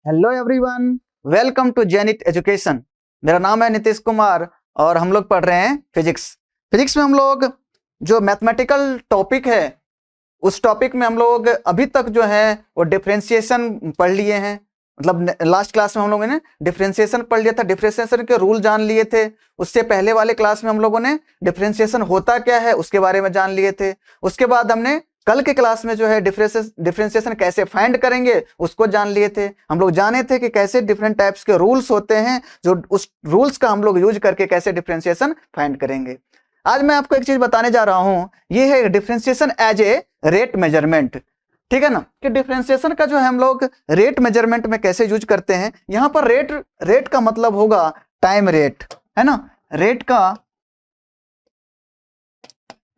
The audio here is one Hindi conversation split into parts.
Hello everyone, welcome to Zenith education. मेरा नाम है नीतीश कुमार और हम लोग पढ़ रहे हैं फिजिक्स में हम लोग जो मैथमेटिकल टॉपिक है उस टॉपिक में हम लोग अभी तक जो है वो डिफरेंशिएशन पढ़ लिए हैं। मतलब लास्ट क्लास में हम लोगों ने डिफरेंशिएशन पढ़ लिया था, डिफरेंशिएशन के रूल जान लिए थे। उससे पहले वाले क्लास में हम लोगों ने डिफरेंशिएशन होता क्या है उसके बारे में जान लिए थे। उसके बाद हमने कल के क्लास में जो है डिफरेंशिएशन कैसे फाइंड करेंगे उसको जान लिए थे। हम लोग जाने थे कि कैसे डिफरेंट टाइप्स के रूल्स होते हैं, जो उस रूल्स का हम लोग यूज करके कैसे डिफरेंशिएशन फाइंड करेंगे। आज मैं आपको एक चीज बताने जा रहा हूं, ये है differentiation as a rate measurement. ठीक है ना, कि डिफरेंशिएशन का जो है हम लोग रेट मेजरमेंट में कैसे यूज करते हैं। यहां पर रेट का मतलब होगा टाइम रेट, है ना।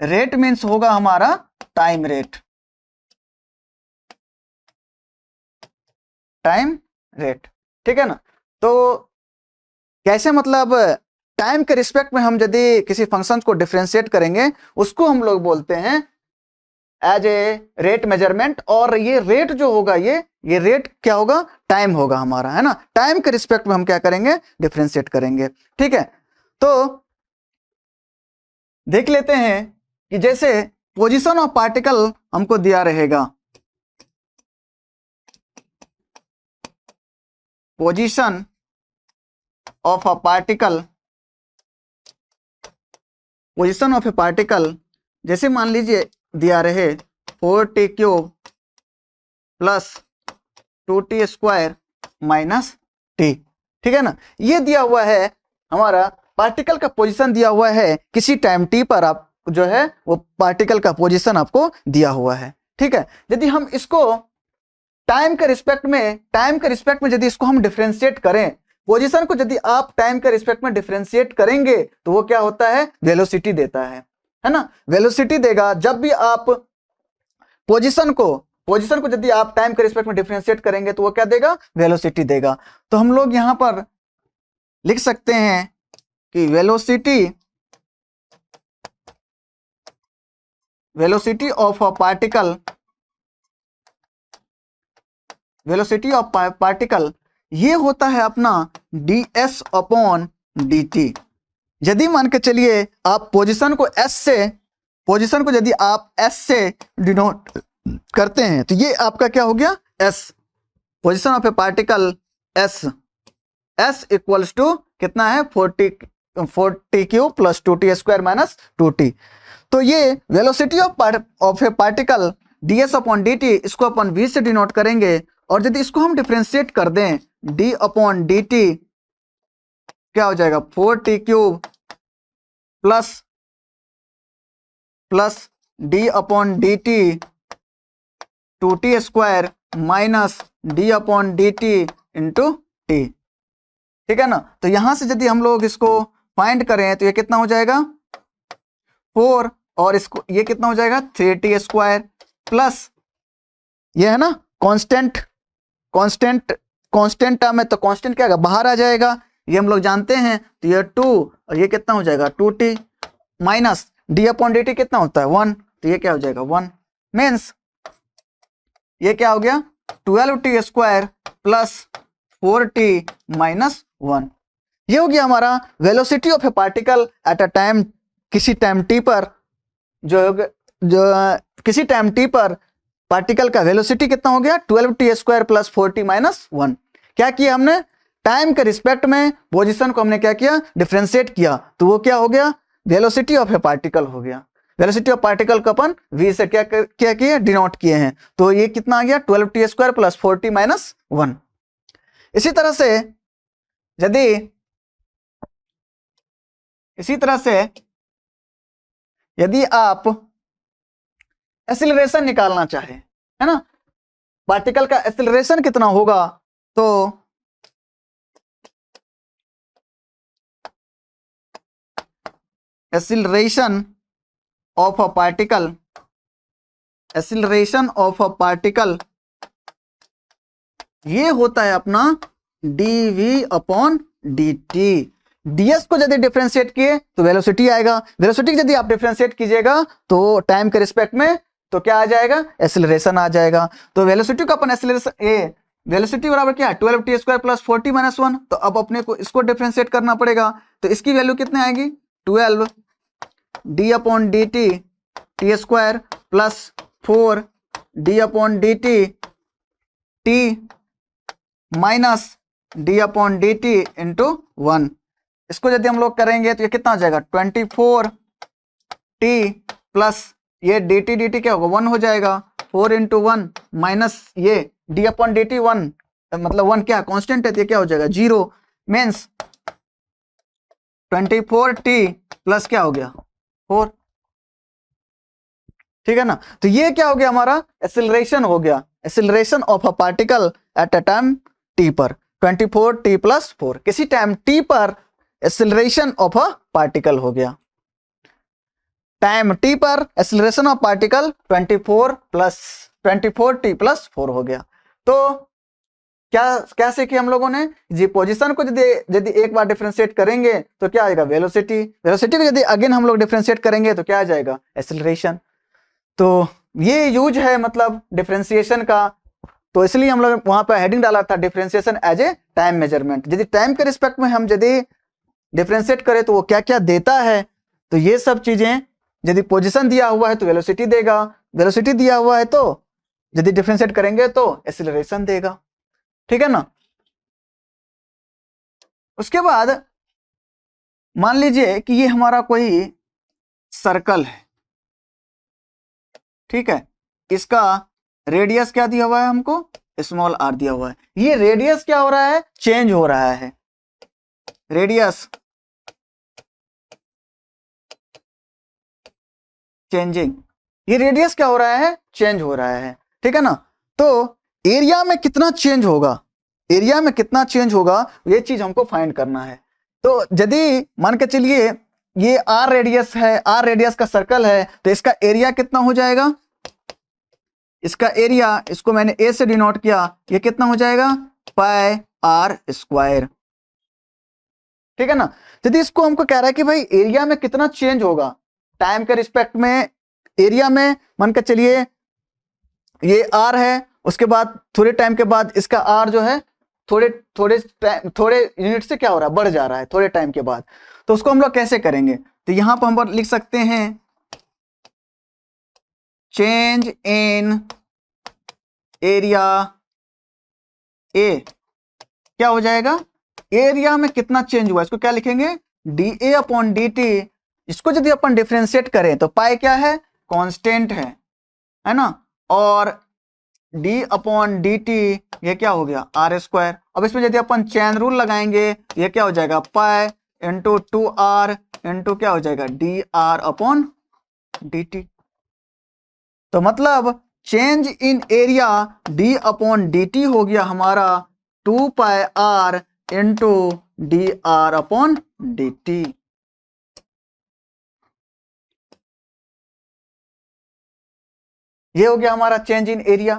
रेट मीन्स होगा हमारा टाइम रेट, ठीक है ना। तो कैसे, मतलब टाइम के रिस्पेक्ट में हम यदि किसी फंक्शन को डिफरेंशिएट करेंगे उसको हम लोग बोलते हैं एज ए रेट मेजरमेंट। और ये रेट जो होगा ये रेट क्या होगा, टाइम होगा हमारा, है ना। टाइम के रिस्पेक्ट में हम क्या करेंगे, डिफरेंशिएट करेंगे। ठीक है, तो देख लेते हैं कि जैसे पोजीशन ऑफ पार्टिकल हमको दिया रहेगा, पोजीशन ऑफ ए पार्टिकल, जैसे मान लीजिए दिया रहे 4t cube plus 2t square minus t, ठीक है ना। ये दिया हुआ है हमारा पार्टिकल का पोजीशन दिया हुआ है, किसी टाइम t पर आप जो है वो पार्टिकल का पोजीशन आपको दिया हुआ है। ठीक है, यदि हम इसको टाइम के रिस्पेक्ट में यदि इसको हम डिफरेंशिएट करें, पोजीशन को यदि आप टाइम के रिस्पेक्ट में डिफरेंशिएट करेंगे तो वो क्या होता है, वेलोसिटी देता है ना। वेलोसिटी देगा जब भी आप पोजीशन को यदि आप टाइम के रिस्पेक्ट में डिफरेंशिएट करेंगे तो वो क्या देगा, वेलोसिटी देगा। तो हम लोग यहां पर लिख सकते हैं कि वेलोसिटी ऑफ पार्टिकल ये होता है अपना ds अपॉन dt। यदि मान के चलिए आप पोजीशन को यदि आप s से डिनोट करते हैं तो ये आपका क्या हो गया, s, position of a particle s equals to कितना है, 4t cube plus 2t square minus 2t। तो ये velocity of a particle ds upon dt, इसको अपन v से डिनोट करेंगे। और यदि इसको हम डिफरेंशिएट कर दें, d अपॉन dt क्या हो जाएगा, 4t cube plus d upon dt 2t square minus d upon dt into t, ठीक है ना। तो यहां से यदि हम लोग इसको फाइंड करें तो ये कितना हो जाएगा 4, और इसको ये कितना हो जाएगा 3t स्क्वायर प्लस ये है ना कांस्टेंट टर्म है तो कांस्टेंट क्या होगा, बाहर आ जाएगा, ये हम लोग जानते हैं। तो ये 2 और ये कितना हो जाएगा 2t minus d upon dt कितना होता है 1, तो ये क्या हो जाएगा 1, मीन्स ये क्या हो गया 12t square plus 4t minus 1। ये हो गया हमारा velocity of a particle at a time, किसी टाइम t पर जो किसी टाइम t पर पार्टिकल का वेलोसिटी कितना हो गया 12t square plus 4t minus 1। क्या किया हमने, टाइम के रिस्पेक्ट में पोजीशन को हमने क्या किया, डिफरेंशिएट किया, तो वो क्या हो गया, वेलोसिटी ऑफ ए पार्टिकल हो गया। वेलोसिटी ऑफ पार्टिकल को अपन v से क्या किए, डिनोट किए हैं। तो ये कितना आ गया 12t square plus 4t minus 1। इसी तरह से यदि आप एक्सीलरेशन निकालना चाहे, है ना, पार्टिकल का एक्सीलरेशन कितना होगा, तो एक्सीलरेशन ऑफ अ पार्टिकल ये होता है अपना dv अपॉन dt। ds को यदि डिफरेंशिएट किए तो वेलोसिटी आएगा, वेलोसिटी यदि आप डिफरेंशिएट कीजिएगा तो टाइम के रिस्पेक्ट में तो क्या आ जाएगा, एक्सीलरेशन आ जाएगा। तो वेलोसिटी को अपन एक्सीलरेशन वेलोसिटी बराबर क्या है 12t² प्लस 4t माइनस 1। तो अब अपने को इसको डिफरेंशिएट करना पड़ेगा, तो इसकी वैल्यू कितने आएगी 12d/dt t² plus 4d/dt t minus d/dt into 1। इसको यदि हम लोग करेंगे तो ये कितना हो जाएगा 24t प्लस ये dt क्या होगा 1 हो जाएगा, 4 इंटू 1 माइनस ये d/dt 1, मतलब 1 क्या कांस्टेंट है, तो ये क्या हो जाएगा 0, मीन्स 24t प्लस क्या हो गया 4। ठीक है ना। तो ये क्या हो गया हमारा एक्सेलरेशन हो गया, acceleration of a particle at a time t पर 24t प्लस 4, किसी टाइम t पर एक्सेलरेशन ऑफ अ पार्टिकल हो गया। टाइम t पर acceleration of particle 24t plus 4 हो गया। तो क्या सीखे हम लोगों ने जी, पोजीशन को यदि एक बार डिफरेंशिएट करेंगे तो क्या आएगा वेलोसिटी, वेलोसिटी को यदि अगेन हम लोग डिफरेंशिएट करेंगे तो क्या आ जाएगा एक्सेलरेशन। तो ये यूज है मतलब डिफरेंशिएशन का, तो इसलिए हम लोग वहां पर हेडिंग डाला था differentiation as a time measurement. यदि टाइम के रिस्पेक्ट में हम यदि डिफरेंशिएट करें तो वो क्या क्या देता है, तो ये सब चीजें, यदि पोजीशन दिया हुआ है तो वेलोसिटी देगा, वेलोसिटी दिया हुआ है तो यदि डिफरेंशिएट करेंगे तो एक्सीलरेशन देगा। ठीक है ना। उसके बाद मान लीजिए कि ये हमारा कोई सर्कल है, ठीक है, इसका रेडियस क्या दिया हुआ है हमको स्मॉल r दिया हुआ है। ये रेडियस क्या हो रहा है चेंज हो रहा है, रेडियस चेंजिंग, ये रेडियस क्या हो रहा है चेंज हो रहा है। ठीक है ना। तो एरिया में कितना चेंज होगा, एरिया में कितना चेंज होगा ये चीज हमको फाइंड करना है। तो यदि मान के चलिए ये r रेडियस है, r रेडियस का सर्कल है, तो इसका एरिया कितना हो जाएगा, इसका एरिया, इसको मैंने a से डिनोट किया, ये कितना हो जाएगा पाई r²। ठीक है ना। यदि इसको हमको कह रहा है कि भाई एरिया में कितना चेंज होगा टाइम के रिस्पेक्ट में, एरिया में मान के चलिए ये r है, उसके बाद थोड़े टाइम के बाद इसका r जो है थोड़े यूनिट से क्या हो रहा है बढ़ जा रहा है थोड़े टाइम के बाद। तो उसको हम लोग कैसे करेंगे, तो यहां पर हम लिख सकते हैं चेंज इन एरिया ए, क्या हो जाएगा एरिया में कितना चेंज हुआ, इसको क्या लिखेंगे dA/dt। इसको यदि अपन डिफरेंशिएट करें तो पाई क्या है कांस्टेंट है ना, और d/dt ये क्या हो गया r²। अब इसमें यदि अपन चेन रूल लगाएंगे ये क्या हो जाएगा पाई इंटू 2r इंटू क्या हो जाएगा dr/dt। तो मतलब चेंज इन एरिया d/dt हो गया हमारा 2πr इंटू dr/dt। ये हो गया हमारा चेंज इन एरिया,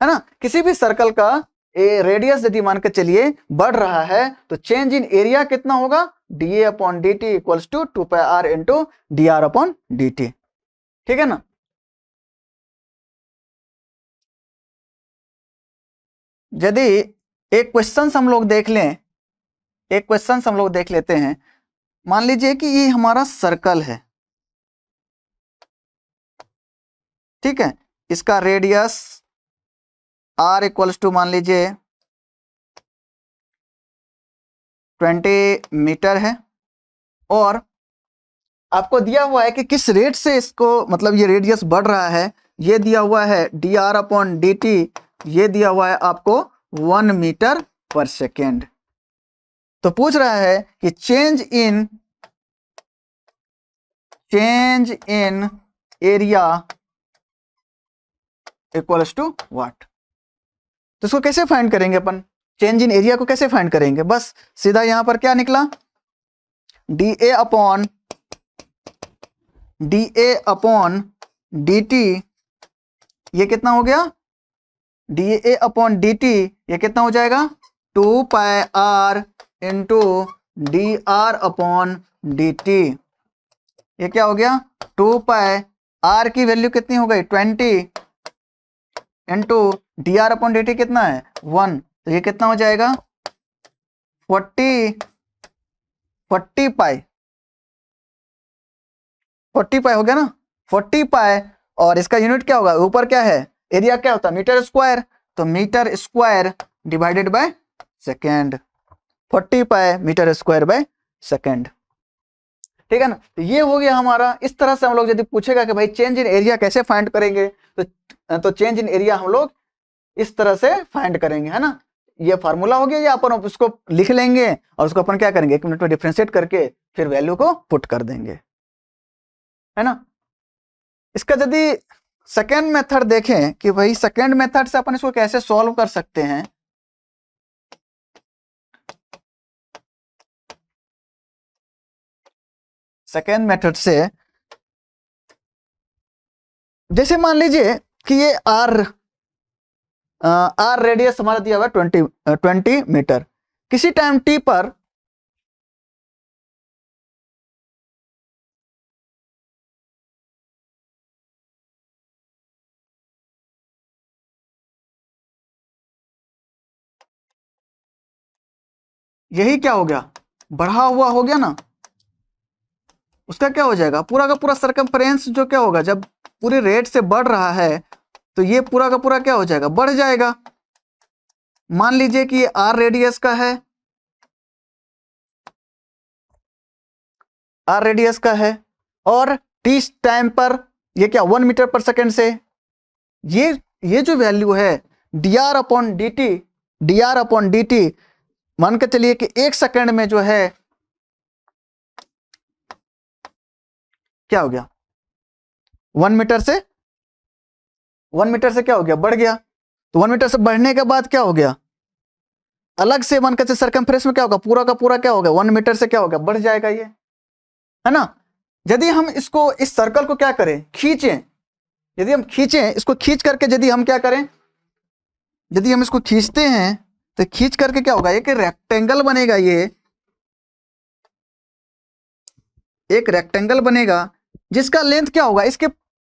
है ना। किसी भी सर्कल का रेडियस यदि मान के चलिए बढ़ रहा है तो चेंज इन एरिया कितना होगा dA/dt equals to 2πr into dr/dt। ठीक है ना। यदि एक क्वेश्चन हम लोग देख लें, एक क्वेश्चन हम लोग देख लेते हैं। मान लीजिए कि ये हमारा सर्कल है, ठीक है, इसका रेडियस r इक्वल्स टू मान लीजिए 20 मीटर है, और आपको दिया हुआ है कि किस रेट से इसको मतलब ये रेडियस बढ़ रहा है, ये दिया हुआ है dr/dt, ये दिया हुआ है आपको 1 मीटर पर सेकेंड। तो पूछ रहा है कि change in area equals to what. तो इसको कैसे फाइंड करेंगे अपन, चेंज इन एरिया को कैसे फाइंड करेंगे, बस सीधा यहां पर क्या निकला dA/dt, ये कितना हो गया dA/dt ये कितना हो जाएगा 2πr इंटू dr/dt। ये क्या हो गया 2π, r की वैल्यू कितनी हो गई 20 इंटू dr अपॉन dt कितना है 1, तो ये कितना हो जाएगा 40 पाई हो गया ना, 40 पाई। और इसका यूनिट क्या होगा, ऊपर क्या है एरिया क्या होता है मीटर स्क्वायर, तो metre square divided by second, 40 pi metre square by second, ठीक है ना। तो ये हो गया हमारा। इस तरह से हम लोग यदि पूछेगा कि भाई चेंज इन एरिया कैसे फाइंड करेंगे, तो चेंज इन एरिया हम लोग इस तरह से फाइंड करेंगे, है ना। ये फार्मूला हो गया, या अपन उसको लिख लेंगे और उसको अपन क्या करेंगे 1 मिनट में डिफरेंशिएट करके फिर वैल्यू को पुट कर देंगे, है ना। इसका यदि सेकेंड मेथड देखें कि भाई सेकेंड मेथड से अपन इसको कैसे सॉल्व कर सकते हैं, सेकेंड मेथड से जैसे मान लीजिए कि ये आर रेडियस हमारा दिया हुआ है 20 मीटर, किसी टाइम टी पर यही क्या हो गया बढ़ा हुआ हो गया ना, उसका क्या हो जाएगा पूरा का पूरा सरकमफ्रेंस जो क्या होगा, जब पूरे रेट से बढ़ रहा है तो ये पूरा का पूरा क्या हो जाएगा बढ़ जाएगा। मान लीजिए कि ये आर रेडियस का है, आर रेडियस का है, और टी टाइम पर ये क्या 1 मीटर पर सेकेंड से ये जो वैल्यू है dr अपॉन dt मान के चलिए कि 1 सेकेंड में जो है क्या हो गया 1 मीटर से क्या हो गया बढ़ गया। तो 1 मीटर से बढ़ने के बाद क्या हो गया अलग से मान के सरकमफ्रेंस में क्या होगा पूरा का पूरा क्या होगा 1 मीटर से क्या होगा बढ़ जाएगा ये, है ना। यदि हम इसको इस सर्कल को क्या करें खींचें, यदि हम खींचें इसको खींच करके यदि हम क्या करें, यदि हम इसको खींचते हैं तो खींच करके क्या होगा एक रेक्टेंगल बनेगा, ये एक रेक्टेंगल बनेगा जिसका लेंथ क्या होगा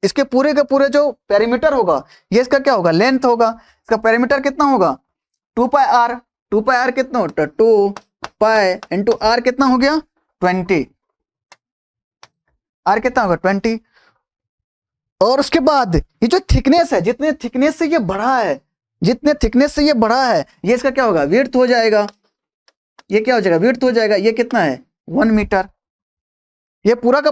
इसके पूरे के पूरे जो पेरीमीटर होगा ये इसका क्या होगा लेंथ होगा। इसका पेरीमीटर कितना होगा 2 पाई आर, 2 पाई आर कितना होता है 2 पाई इंटू आर कितना हो गया 20, आर कितना होगा 20। और उसके बाद ये जो थिकनेस है जितने थिकनेस से ये बढ़ा है, जितने थिकनेस से ये बढ़ा है ये इसका क्या होगा विड्थ हो जाएगा, ये क्या हो जाएगा विड्थ हो जाएगा, ये कितना है 1 मीटर। ये पूरा का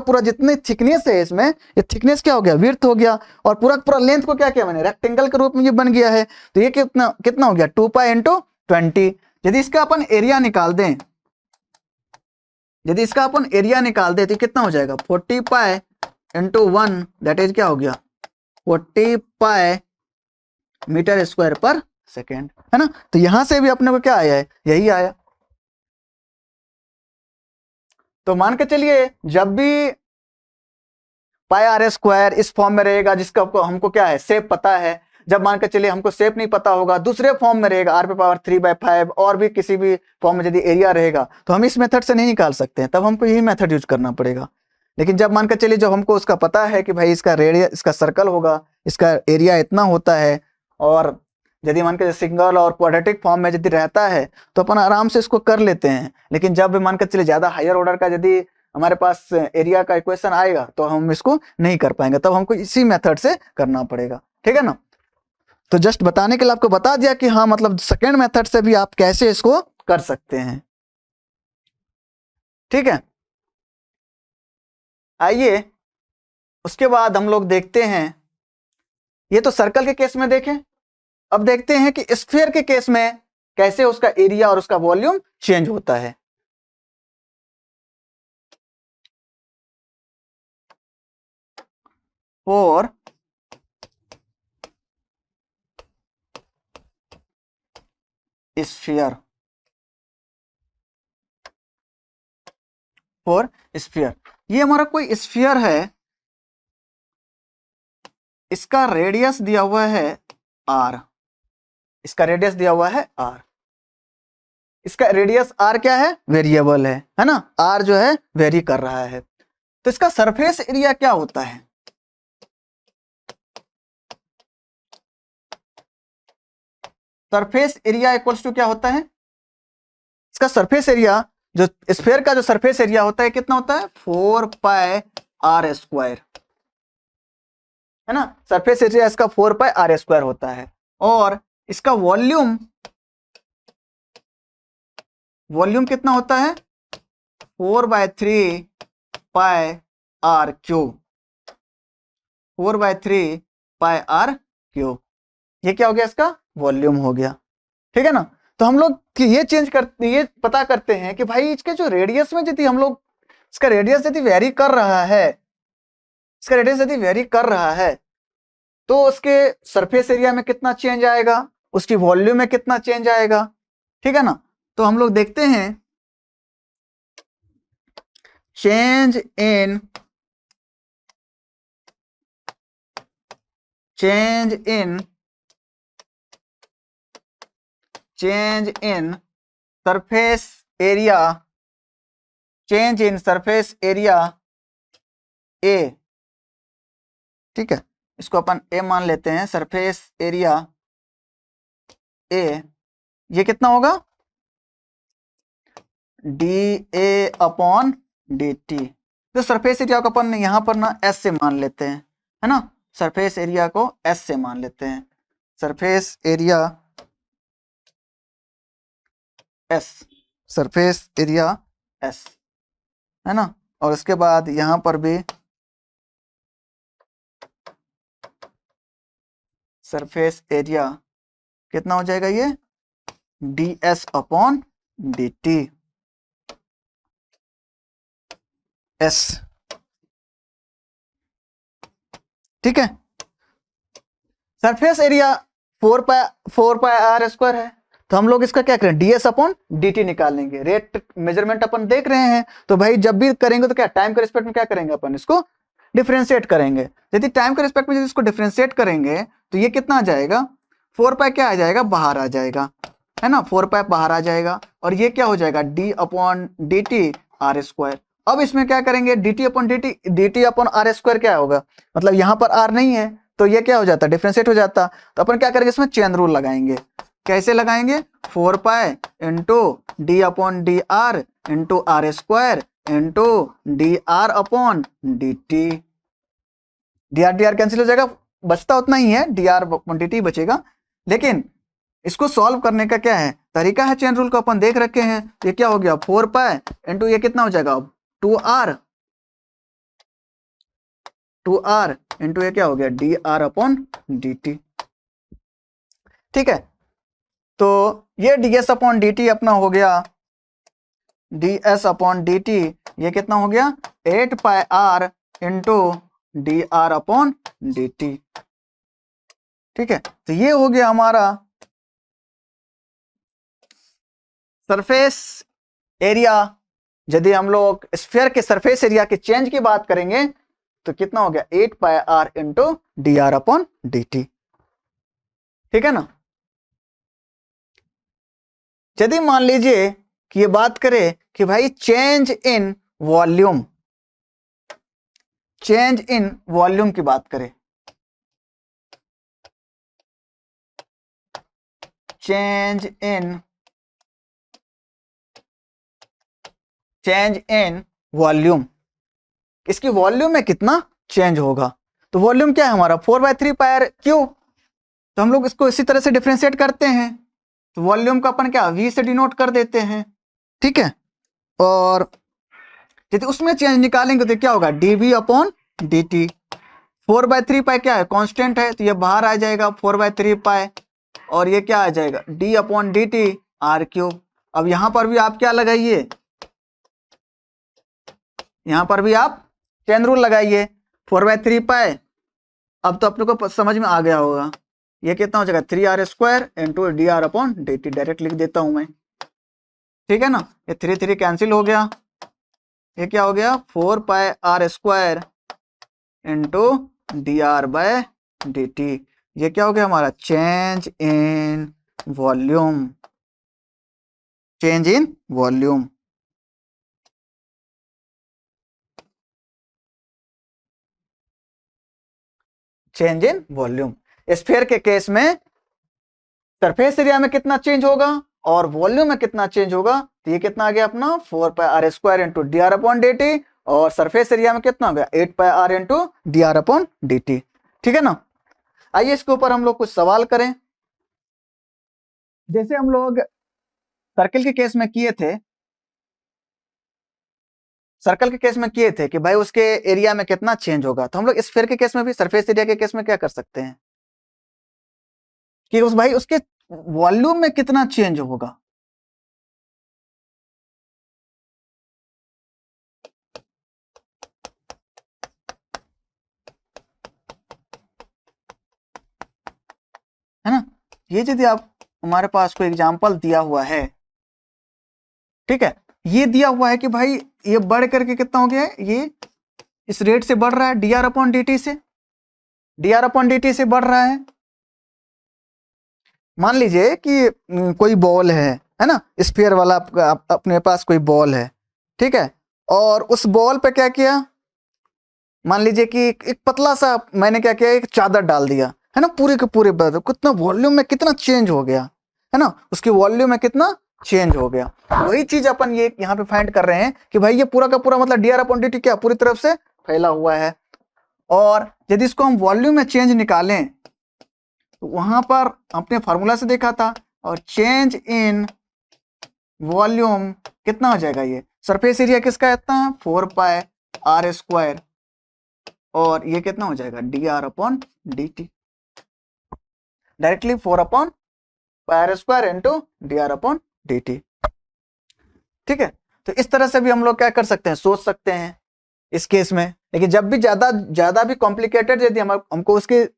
पूरा जितनी थिकनेस है इसमें ये थिकनेस क्या हो गया विड्थ हो गया, और पूरा का पूरा लेंथ को क्या किया मैंने रेक्टेंगल के रूप में ये बन गया है। तो ये कितना हो गया 2 पाई इंटू 20। यदि इसका अपन एरिया निकाल दें, यदि इसका अपन एरिया निकाल दें तो कितना हो जाएगा 40 पाई इंटू 1 दैट इज क्या हो गया 40 पाई मीटर स्क्वायर पर सेकेंड, है ना। तो यहां से भी अपने को क्या आया है यही आया। तो मान के चलिए जब भी पाई आर स्क्वायर इस फॉर्म में रहेगा जिसका हमको क्या है शेप पता है, जब मान के चलिए हमको शेप नहीं पता होगा दूसरे फॉर्म में रहेगा आर पे पावर 3/5 और भी किसी भी फॉर्म में यदि एरिया रहेगा तो हम इस मेथड से नहीं निकाल सकते हैं, तब हमको यही मेथड यूज करना पड़ेगा। लेकिन जब मान के चलिए जब हमको उसका पता है कि भाई इसका रेडियस इसका सर्कल होगा इसका एरिया इतना होता है, और यदि मान के सिंगल और क्वाड्रेटिक फॉर्म में यदि रहता है तो अपन आराम से इसको कर लेते हैं। लेकिन जब मान के चलिए ज्यादा हायर ऑर्डर का यदि हमारे पास एरिया का इक्वेशन आएगा तो हम इसको नहीं कर पाएंगे, तब हमको इसी मेथड से करना पड़ेगा, ठीक है ना। तो जस्ट बताने के लिए आपको बता दिया कि हाँ मतलब सेकेंड मेथड से भी आप कैसे इसको कर सकते हैं, ठीक है। आइए उसके बाद हम लोग देखते हैं, ये तो सर्कल के केस में देखें, अब देखते हैं कि स्फीयर के केस में कैसे उसका एरिया और उसका वॉल्यूम चेंज होता है। फॉर स्फीयर, फॉर स्फीयर ये हमारा कोई स्फीयर है, इसका रेडियस दिया हुआ है r, इसका रेडियस दिया हुआ है r, इसका रेडियस r क्या है वेरिएबल है ना, r जो है वेरी कर रहा है। तो इसका सरफेस एरिया क्या होता है, सरफेस एरिया इक्वल्स टू क्या होता है, इसका सरफेस एरिया, जो स्फेयर का जो सरफेस एरिया होता है कितना होता है, 4πr², है ना। सरफेस एरिया इसका 4πr² होता है। और इसका वॉल्यूम, वॉल्यूम कितना होता है, 4/3πr³, 4/3πr³। ये क्या हो गया, इसका वॉल्यूम हो गया, ठीक है ना। तो हम लोग ये चेंज करते, ये पता करते हैं कि भाई इसके जो रेडियस में यदि हम लोग, इसका रेडियस यदि वेरी कर रहा है, इसका रेडियस यदि वेरी कर रहा है, तो उसके सरफेस एरिया में कितना चेंज आएगा, उसकी वॉल्यूम में कितना चेंज आएगा, ठीक है ना। तो हम लोग देखते हैं change in surface area, change in surface area A, ठीक है, इसको अपन ए मान लेते हैं, सरफेस एरिया ए, ये कितना होगा, dA/dt। तो सरफेस एरिया को अपन यहां पर ना एस से मान लेते हैं, है ना, सरफेस एरिया को एस से मान लेते हैं, surface area S, surface area S, है ना। और उसके बाद यहां पर भी सरफेस एरिया कितना हो जाएगा, ये ds/dt एस, ठीक है। सरफेस एरिया 4πr² है, तो हम लोग इसका क्या करें, ds/dt निकालेंगे। रेट मेजरमेंट अपन देख रहे हैं, तो भाई जब भी करेंगे तो क्या टाइम के रिस्पेक्ट में क्या करेंगे, अपन इसको डिफरेंशिएट करेंगे। यदि टाइम के रिस्पेक्ट में यदि इसको डिफरेंशिएट करेंगे तो ये कितना आ जाएगा, 4π क्या आ जाएगा, बाहर आ जाएगा, है ना, 4π बाहर आ जाएगा, और ये क्या हो जाएगा, d/dt r²। अब इसमें क्या करेंगे, dt/r² क्या होगा, मतलब यहाँ पर r नहीं है तो ये क्या हो जाता, डिफरेंशिएट हो जाता। तो अपन क्या करेंगे, इसमें चेन रूल लगाएंगे। कैसे लगाएंगे, 4π into d/dr into r² into dr/dt, dr cancel हो जाएगा, बचता उतना ही है, dr/dt बचेगा। लेकिन इसको सॉल्व करने का क्या है, तरीका है, चेन रूल को अपन देख रखे हैं। ये क्या हो गया, 4π इंटू ये कितना हो जाएगा, 2r इंटू ये क्या हो गया, dr/dt, ठीक है। तो ये ds/dt अपना हो गया, ds/dt ये कितना हो गया, 8πr इंटू dr/dt, ठीक है। तो ये हो गया हमारा सरफेस एरिया। यदि हम लोग स्फीयर के सरफेस एरिया के चेंज की बात करेंगे तो कितना हो गया, 8πr इंटू dr/dt, ठीक है ना। यदि मान लीजिए कि ये बात करें कि भाई change in volume, change in volume की बात करें, चेंज इन वॉल्यूम, इसकी वॉल्यूम में कितना चेंज होगा। तो वॉल्यूम क्या है हमारा, 4/3πr³। तो हम लोग इसको इसी तरह से डिफरेंशिएट करते हैं, तो वॉल्यूम का अपन क्या v से डिनोट कर देते हैं, ठीक है। और यदि उसमें चेंज निकालेंगे तो क्या होगा, dv/dt। 4/3π क्या है, कांस्टेंट है, तो ये बाहर आ जाएगा 4/3π, और ये क्या आ जाएगा, d/dt r³। अब यहां पर भी आप क्या लगाइए, यहां पर भी आप चेन रूल लगाइए, 4/3π। अब तो अपने को समझ में आ गया होगा, ये कितना हो जाएगा, 3r² इंटू dr/dt, डायरेक्ट लिख देता हूं मैं, ठीक है ना। ये 3 कैंसिल हो गया, ये क्या हो गया, 4πr² इंटू dr/dt। ये क्या हो गया हमारा, change in volume, change in volume, change in volume. Sphere के केस में सरफेस एरिया में कितना चेंज होगा और वॉल्यूम में कितना चेंज होगा, तो ये कितना आ गया अपना 4 pi r square into D R upon D t, और सरफेस एरिया में कितना हो गया 8 pi r into D R upon D T. ठीक है ना। आइए इसके ऊपर हम लोग कुछ सवाल करें। जैसे हम लोग सर्कल के केस में किए थे, सर्कल के केस में किए थे कि भाई उसके एरिया में कितना चेंज होगा, तो हम लोग स्फीयर के केस में भी, सरफेस एरिया के केस में क्या कर सकते हैं कि उस भाई उसके वॉल्यूम में कितना चेंज होगा। है ना। ये यदि आप हमारे पास कोई एग्जांपल दिया हुआ है, ठीक है, ये दिया हुआ है कि भाई ये बढ़ करके कितना हो गया है, ये इस रेट से बढ़ रहा है d are upon D t से, d are upon D t से बढ़ रहा है। मान लीजिए कि कोई बॉल है ना, स्फीयर वाला अपने पास कोई बॉल है, ठीक है, और उस बॉल पे क्या किया, मान लीजिए कि एक पतला सा मैंने क्या किया, एक चादर डाल दिया, है ना, पूरे के पूरे कितना वॉल्यूम में कितना चेंज हो गया, है ना, उसकी वॉल्यूम में कितना चेंज हो गया। वही चीज अपन ये यहाँ पे फाइंड कर रहे हैं कि भाई ये पूरा का पूरा मतलब D R upon D T क्या पूरी तरफ से फैला हुआ है, और यदि इसको हम वॉल्यूम में चेंज निकालें तो वहां पर अपने फॉर्मूला से देखा था, और चेंज इन वॉल्यूम कितना हो जाएगा, ये सरफेस एरिया किसका इतना 4 पाई आर स्क्वायर, और ये कितना हो जाएगा D are upon D T, directly 4 upon R square into D R upon D T. ठीक है, तो इस तरह से भी हम लोग क्या कर सकते हैं, सोच सकते हैं इस केस में। लेकिन जब भी ज्यादा भी कॉम्प्लिकेटेड यदि हमको उसके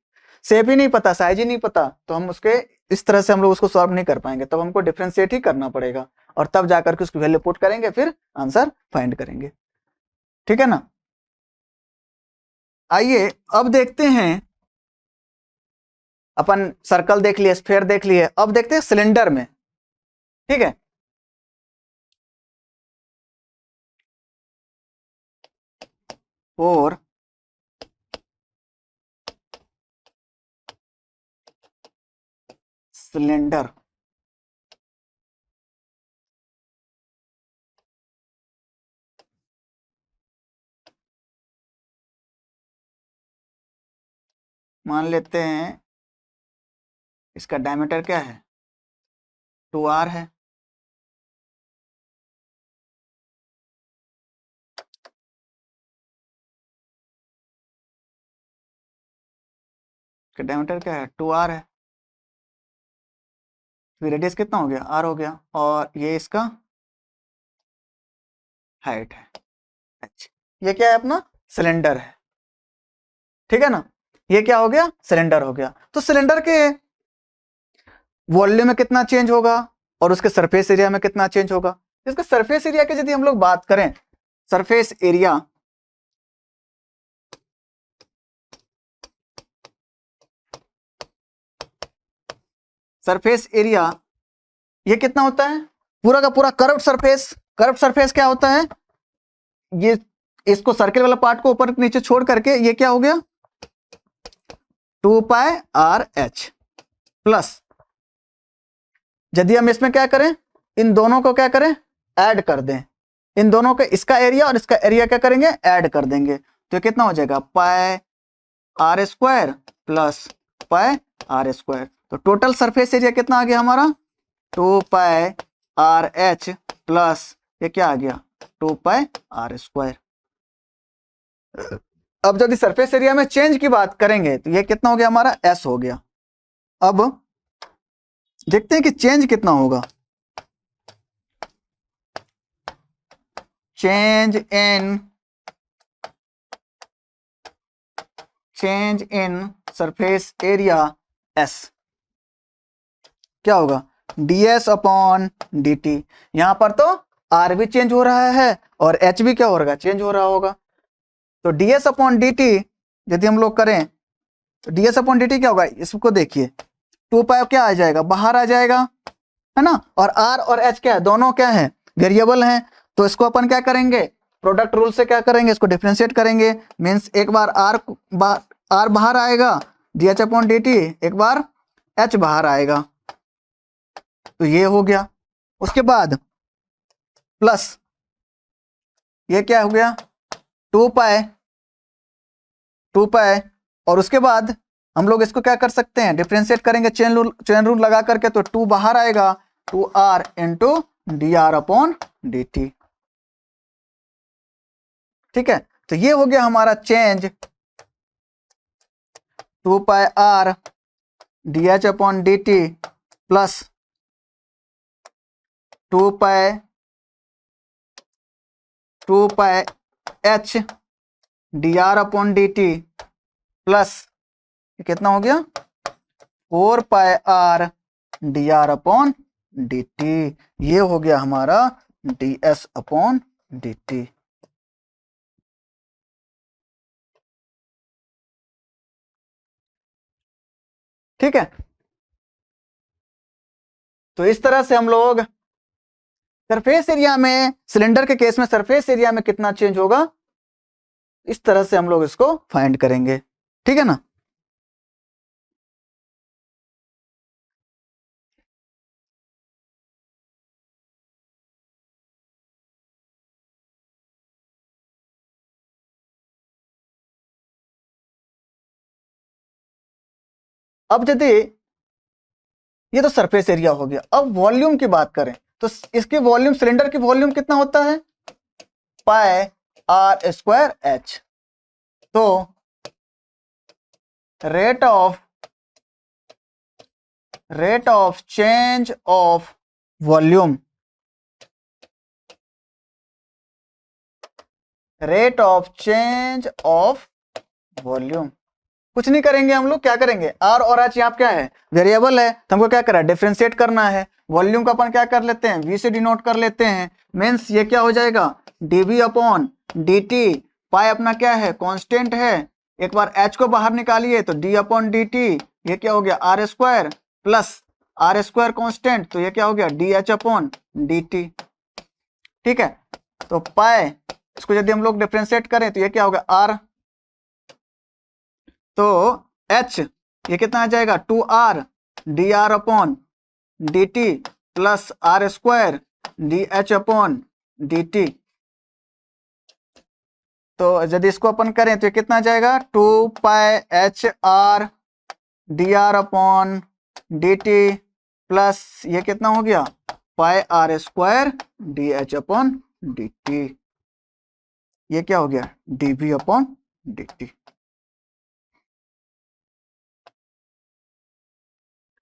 शेप ही नहीं पता, साइज ही नहीं पता, तो हम उसके इस तरह से हम लोग उसको सॉल्व नहीं कर पाएंगे, तब हमको डिफरेंशिएट ही करना पड़ेगा, और तब जाकर के उसकी वैल्यू पुट करेंगे, फिर आंसर फाइंड करेंगे। ठीक है ना। आइए अब देखते हैं, अपन सर्कल देख लिए, स्फीयर देख लिए, अब देखते हैं सिलेंडर में। ठीक है, और सिलेंडर मान लेते हैं इसका डायमीटर क्या है 2r है, इसका डायमीटर क्या है 2r है, फिर रेडियस कितना हो गया r हो गया, और ये इसका हाइट है h। ये क्या है अपना सिलेंडर है। ठीक है ना, ये क्या हो गया सिलेंडर हो गया। तो सिलेंडर के वॉल्यूम में कितना चेंज होगा और उसके सरफेस एरिया में कितना चेंज होगा। इसके सरफेस एरिया की यदि हम लोग बात करें, सरफेस एरिया ये कितना होता है, पूरा का पूरा कर्व्ड सरफेस। कर्व्ड सरफेस क्या होता है, ये इसको सर्किल वाला पार्ट को ऊपर नीचे छोड़ करके ये क्या हो गया 2 पाई आर एच प्लस, यदि हम इसमें क्या करें, इन दोनों को क्या करें ऐड कर दें, इन दोनों के इसका एरिया और इसका एरिया क्या करेंगे ऐड कर देंगे, तो कितना हो जाएगा pi r square plus pi r square. तो टोटल सरफेस एरिया कितना आ गया हमारा 2 पाई आर एच प्लस ये क्या आ गया 2 पाई आर स्क्वायर। अब यदि सरफेस एरिया में चेंज की बात करेंगे तो ये कितना हो गया हमारा एस हो गया। अब देखते हैं कि चेंज कितना होगा, change in surface area S क्या होगा ds अपॉन डी टी। यहां पर तो r भी चेंज हो रहा है और h भी क्या हो रहा चेंज हो रहा होगा, तो ds अपॉन डी टी यदि हम लोग करें तो ds अपॉन डी टी क्या होगा, इसको देखिए 2 पाई क्या आ जाएगा बाहर आ जाएगा, है ना, और r और h क्या है दोनों क्या है वेरिएबल हैं, तो इसको अपन क्या करेंगे प्रोडक्ट रूल से क्या करेंगे इसको डिफरेंशिएट करेंगे, मीन्स एक बार r बाहर आएगा dh अपॉन डी टी, एक बार h बाहर आएगा, तो ये हो गया। उसके बाद प्लस ये क्या हो गया 2 पाई, 2 पाई। और उसके बाद हम लोग इसको क्या कर सकते हैं, डिफरेंशिएट करेंगे चेन रूल लगा करके, तो 2 बाहर आएगा, 2r into D R upon D T. ठीक है, तो ये हो गया हमारा चेंज 2 पाई r D H upon D T plus 2 पाई h D R upon D T plus कितना हो गया 4 पाई r D R upon D t. ये हो गया हमारा D S upon D T. ठीक है, तो इस तरह से हम लोग सरफेस एरिया में, सिलेंडर के केस में सरफेस एरिया में कितना चेंज होगा, इस तरह से हम लोग इसको फाइंड करेंगे। ठीक है ना। अब यदि ये तो सरफेस एरिया हो गया, अब वॉल्यूम की बात करें तो इसकी वॉल्यूम, सिलेंडर की वॉल्यूम कितना होता है, पाई आर स्क्वायर एच। तो rate of change of volume, rate of change of volume, कुछ नहीं करेंगे हम लोग, क्या करेंगे, आर और एच यहाँ क्या है, वेरिएबल है, तो हमको क्या करना है, डिफरेंशिएट करना है। वॉल्यूम का अपन क्या कर लेते हैं, वी से डिनोट कर लेते हैं, मीन्स ये क्या हो जाएगा, डीवी अपॉन dt। पाई अपना क्या है, कांस्टेंट है, एक बार h को बाहर निकालिए तो d अपॉन dt, ये क्या हो गया R square plus R square constant, तो ये क्या हो गया डी एच अपॉन dt। ठीक है, तो पाई इसको यदि हम लोग डिफरेंशिएट करें तो ये क्या होगा r, तो h ये कितना आ जाएगा 2r D are upon D T plus R square D H upon D T. तो यदि इसको अपन करें तो ये कितना आ जाएगा 2 pi h r d are upon D T plus ये कितना हो गया pi r square D H upon D t. ये क्या हो गया d v upon D T.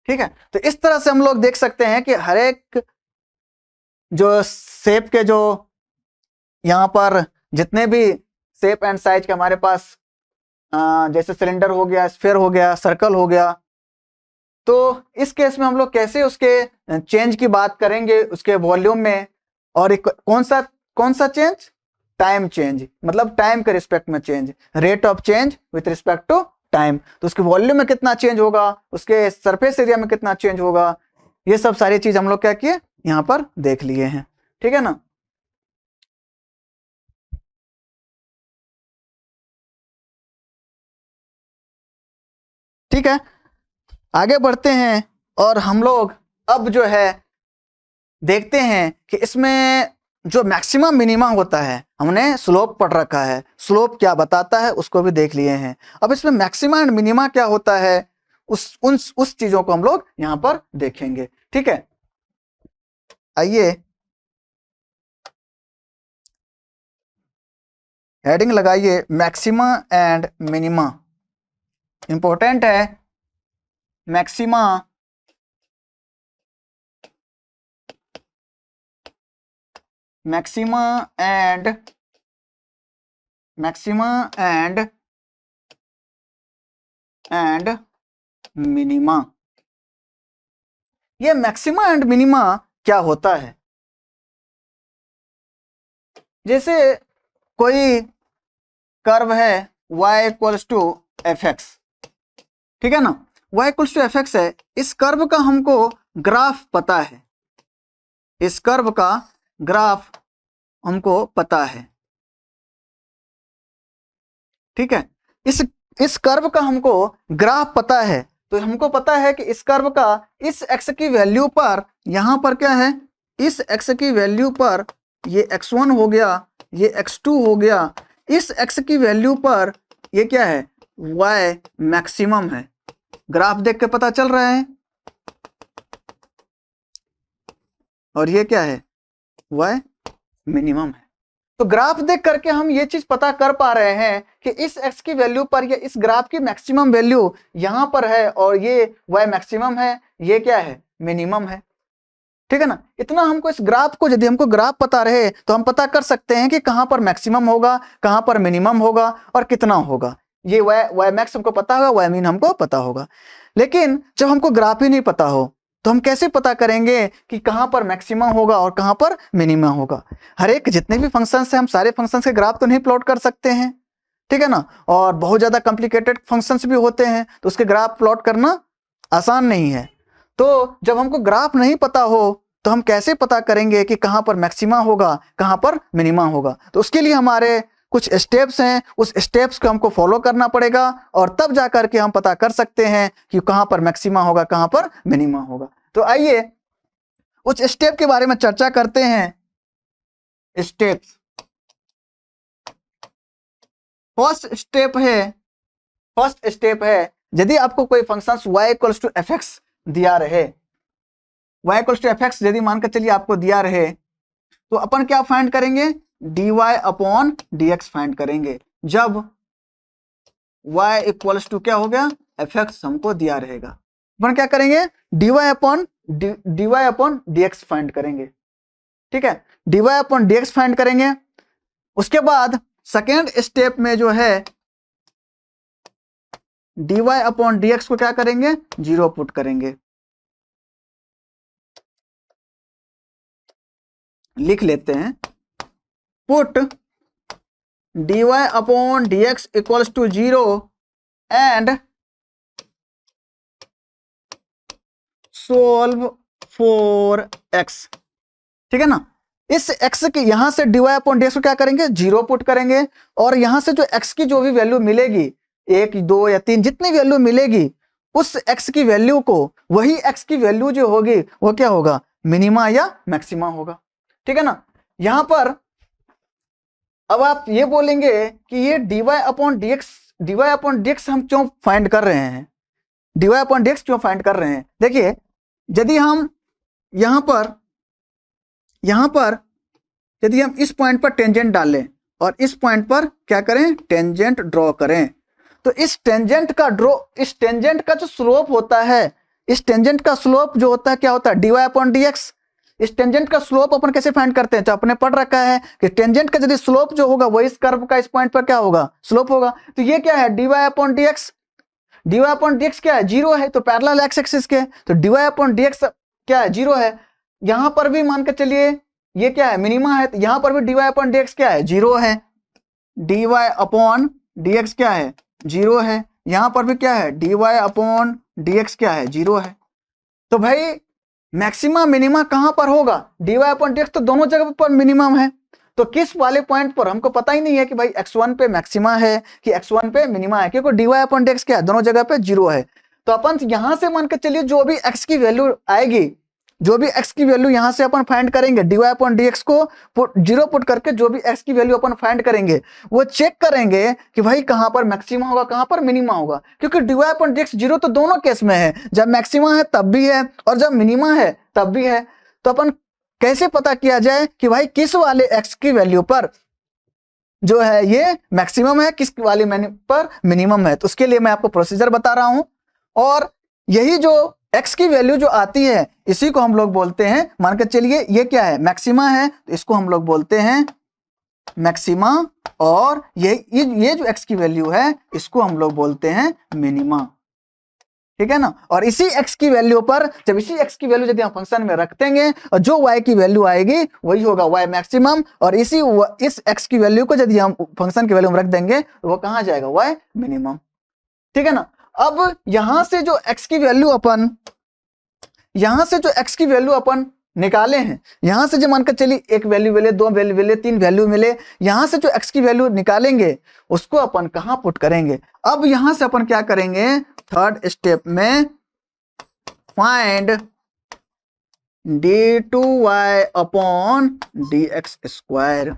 ठीक है, तो इस तरह से हम लोग देख सकते हैं कि हर एक जो शेप के, जो यहाँ पर जितने भी शेप एंड साइज के हमारे पास, जैसे सिलेंडर हो गया, स्फीयर हो गया, सर्कल हो गया, तो इस केस में हम लोग कैसे उसके चेंज की बात करेंगे उसके वॉल्यूम में। और एक कौन सा चेंज, टाइम चेंज, मतलब टाइम के रिस्पेक्ट में change, rate of change with respect to time. तो उसके वॉल्यूम में कितना चेंज होगा, उसके सरफेस एरिया में कितना चेंज होगा, ये सब सारी चीज हम लोग क्या किए यहाँ पर देख लिए हैं। ठीक है ना। ठीक है, आगे बढ़ते हैं और हम लोग अब जो है देखते हैं कि इसमें जो मैक्सिमम मिनिमा होता है, हमने स्लोप पढ़ रखा है, स्लोप क्या बताता है उसको भी देख लिए हैं। अब इसमें मैक्सिमा एंड मिनिमा क्या होता है, उस चीजों को हम लोग यहां पर देखेंगे। ठीक है, आइए हेडिंग लगाइए, मैक्सिमा एंड मिनिमा। इंपॉर्टेंट है, मैक्सिमा एंड मिनिमा। ये मैक्सिमा एंड मिनिमा क्या होता है, जैसे कोई कर्व है y equals to F X, ठीक है ना, y equals to F X है, इस कर्व का हमको ग्राफ पता है, इस कर्व का ग्राफ हमको पता है। ठीक है, इस कर्व का हमको ग्राफ पता है, तो हमको पता है कि इस कर्व का इस x की वैल्यू पर यहाँ पर क्या है, इस x की वैल्यू पर ये x1 हो गया, ये x2 हो गया, इस x की वैल्यू पर ये क्या है, y मैक्सिमम है। ग्राफ देख के पता चल रहा है, और ये क्या है, y मिनिमम है। तो ग्राफ देख करके हम ये चीज पता कर पा रहे हैं कि इस x की वैल्यू पर या इस ग्राफ की मैक्सिमम वैल्यू यहां पर है और ये y मैक्सिमम है, ये क्या है, मिनिमम है। ठीक है ना। इतना हमको इस ग्राफ को, यदि हमको ग्राफ पता रहे तो हम पता कर सकते हैं कि कहां पर मैक्सिमम होगा, कहां पर मिनिमम होगा और कितना होगा। ये y मैक्स हमको पता होगा, y मिन हमको पता होगा। लेकिन जब हमको ग्राफ ही नहीं पता हो तो हम कैसे पता करेंगे कि कहां पर मैक्सिमम होगा और कहां पर मिनिमम होगा। हर एक जितने भी फंक्शंस हैं, हम सारे फंक्शंस के ग्राफ तो नहीं प्लॉट कर सकते हैं, ठीक है ना। और बहुत ज्यादा कॉम्प्लिकेटेड फंक्शंस भी होते हैं तो उसके ग्राफ प्लॉट करना आसान नहीं है। तो जब हमको ग्राफ नहीं पता हो तो हम कैसे पता करेंगे कि कहां पर मैक्सिमा होगा, कहां पर मिनिमा होगा। तो उसके लिए हमारे कुछ स्टेप्स हैं, उस स्टेप्स को हमको फॉलो करना पड़ेगा और तब जाकर के हम पता कर सकते हैं कि कहां पर मैक्सिमा होगा, कहां पर मिनिमा होगा। तो आइए उस स्टेप के बारे में चर्चा करते हैं। स्टेप्स, फर्स्ट स्टेप है यदि आपको कोई function y equals to F X दिया रहे, y equals to F X यदि मानकर चलिए आपको दिया रहे, तो अपन क्या फाइंड करेंगे, dy अपॉन dx फाइंड करेंगे। जब y इक्वल्स टू क्या हो गया, एफ एक्स हमको दिया रहेगा, अपन क्या करेंगे, dy अपॉन dx फाइंड करेंगे। ठीक है, dy अपॉन dx फाइंड करेंगे। उसके बाद सेकेंड स्टेप में जो है dy अपॉन dx को क्या करेंगे, 0 पुट करेंगे। लिख लेते हैं, put dy upon dx equals to 0 and solve for x। ठीक है ना। इस x के यहां से dy अपॉन dx को क्या करेंगे, 0 पुट करेंगे और यहां से जो x की जो भी वैल्यू मिलेगी, 1 2 या 3 जितनी वैल्यू मिलेगी, उस x की वैल्यू को, वही x की वैल्यू जो होगी वो क्या होगा, मिनिमा या मैक्सिमा होगा। ठीक है ना। यहां पर अब आप ये बोलेंगे कि ये dy अपॉन dx हम क्यों फाइंड कर रहे हैं, dy अपॉन dx क्यों फाइंड कर रहे हैं। देखिए, यदि हम यहां पर यदि हम इस पॉइंट पर टेंजेंट डालें और इस पॉइंट पर क्या करें, टेंजेंट ड्रॉ करें, तो इस टेंजेंट का जो स्लोप होता है, इस टेंजेंट का स्लोप जो होता है क्या होता है, dy अपॉन dx। इस टेंजेंट का स्लोप अपन कैसे फाइंड करते हैं, तो आपने पढ़ रखा है कि टेंजेंट का यदि स्लोप जो होगा वो इस कर्व का इस पॉइंट पर क्या होगा, स्लोप होगा। तो ये क्या है, dy upon dx। dy upon dx क्या है, 0 है, तो पैरेलल एक्स एक्सिस के, तो dy अपॉन dx क्या है, 0 है। यहां पर भी मान के चलिए ये क्या है, मिनिमा है, तो यहां पर भी dy अपॉन dx क्या है, 0 है। dy अपॉन dx क्या है, 0 है। यहां पर भी क्या है, dy अपॉन dx क्या है, 0 है। तो भाई मैक्सिमा मिनिमा कहां पर होगा, dy अपॉन dx तो दोनों जगह पर मिनिमम है। तो किस वाले पॉइंट पर हमको पता ही नहीं है कि भाई x1 पे मैक्सिमा है कि x1 पे मिनिमा है, क्योंकि dy अपॉन dx क्या है, दोनों जगह पे 0 है। तो अपन यहां से मान के चलिए जो भी x की वैल्यू आएगी, जो भी x की वैल्यू यहां से अपन फाइंड करेंगे, dy अपॉन dx को 0 पुट करके जो भी x की वैल्यू अपन फाइंड करेंगे, वो चेक करेंगे कि भाई कहां पर मैक्सिमा होगा, कहां पर मिनिमा होगा। क्योंकि dy अपॉन dx 0 तो दोनों केस में है, जब मैक्सिमा है तब भी है और जब मिनिमा है तब भी है। तो अपन कैसे पता किया जाए कि भाई किस वाले x की वैल्यू पर जो है ये मैक्सिमम है, किस वाले पर मिनिमम है। तो उसके लिए मैं आपको प्रोसीजर बता रहा हूं, और यही जो x की वैल्यू जो आती है इसी को हम लोग बोलते हैं, मानकर चलिए ये क्या है, मैक्सिमा है, तो इसको हम लोग बोलते हैं मैक्सिमा, और ये जो x की वैल्यू है इसको हम लोग बोलते हैं मिनिमा। ठीक है ना। और इसी x की वैल्यू पर, जब इसी x की वैल्यू यदि हम फंक्शन में रख देंगे और जो y की वैल्यू आएगी वही होगा y मैक्सिमम, और इस x की वैल्यू को यदि हम फंक्शन की वैल्यू में रख देंगे तो वो कहां जाएगा, y मिनिमम। ठीक है ना। अब यहां से जो x की वैल्यू अपन निकाले हैं, यहां से जो मानकर चलिए एक वैल्यू मिले, 2 वैल्यू मिले, 3 वैल्यू मिले, यहां से जो x की वैल्यू निकालेंगे उसको अपन कहां पुट करेंगे। अब यहां से अपन क्या करेंगे, थर्ड स्टेप में find d2y upon dx square.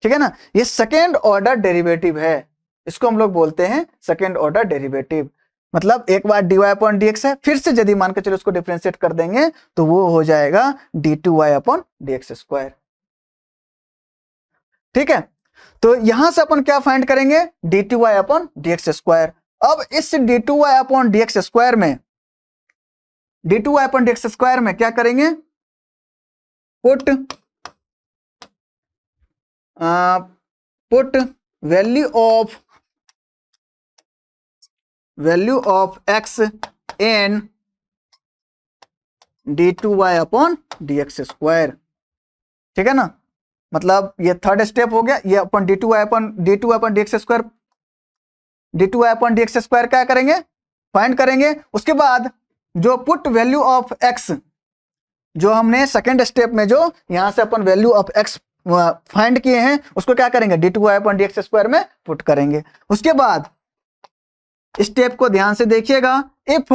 ठीक है ना, ये सेकेंड ऑर्डर डेरिवेटिव है, इसको हम लोग बोलते हैं सेकेंड ऑर्डर डेरिवेटिव। मतलब एक बार dy अपॉन dx है, फिर से यदि मान के चलो उसको डिफरेंशिएट कर देंगे तो वो हो जाएगा d2y अपॉन dx स्क्वायर। ठीक है, तो यहां से अपन क्या फाइंड करेंगे, d2y अपॉन dx स्क्वायर। अब इस d2y अपॉन dx स्क्वायर में d2y अपॉन dx स्क्वायर में क्या करेंगे, put value of x in d2y upon dx square. ठीक है ना, मतलब ये थर्ड स्टेप हो गया, ये अपन d2y upon dx square, d2y upon dx square क्या करेंगे, फाइंड करेंगे। उसके बाद जो पुट वैल्यू ऑफ x, जो हमने सेकेंड स्टेप में जो यहां से अपन वैल्यू ऑफ x फाइंड किए हैं उसको क्या करेंगे, d2y अपॉन dx स्क्वायर में पुट करेंगे। उसके बाद स्टेप को ध्यान से देखिएगा, इफ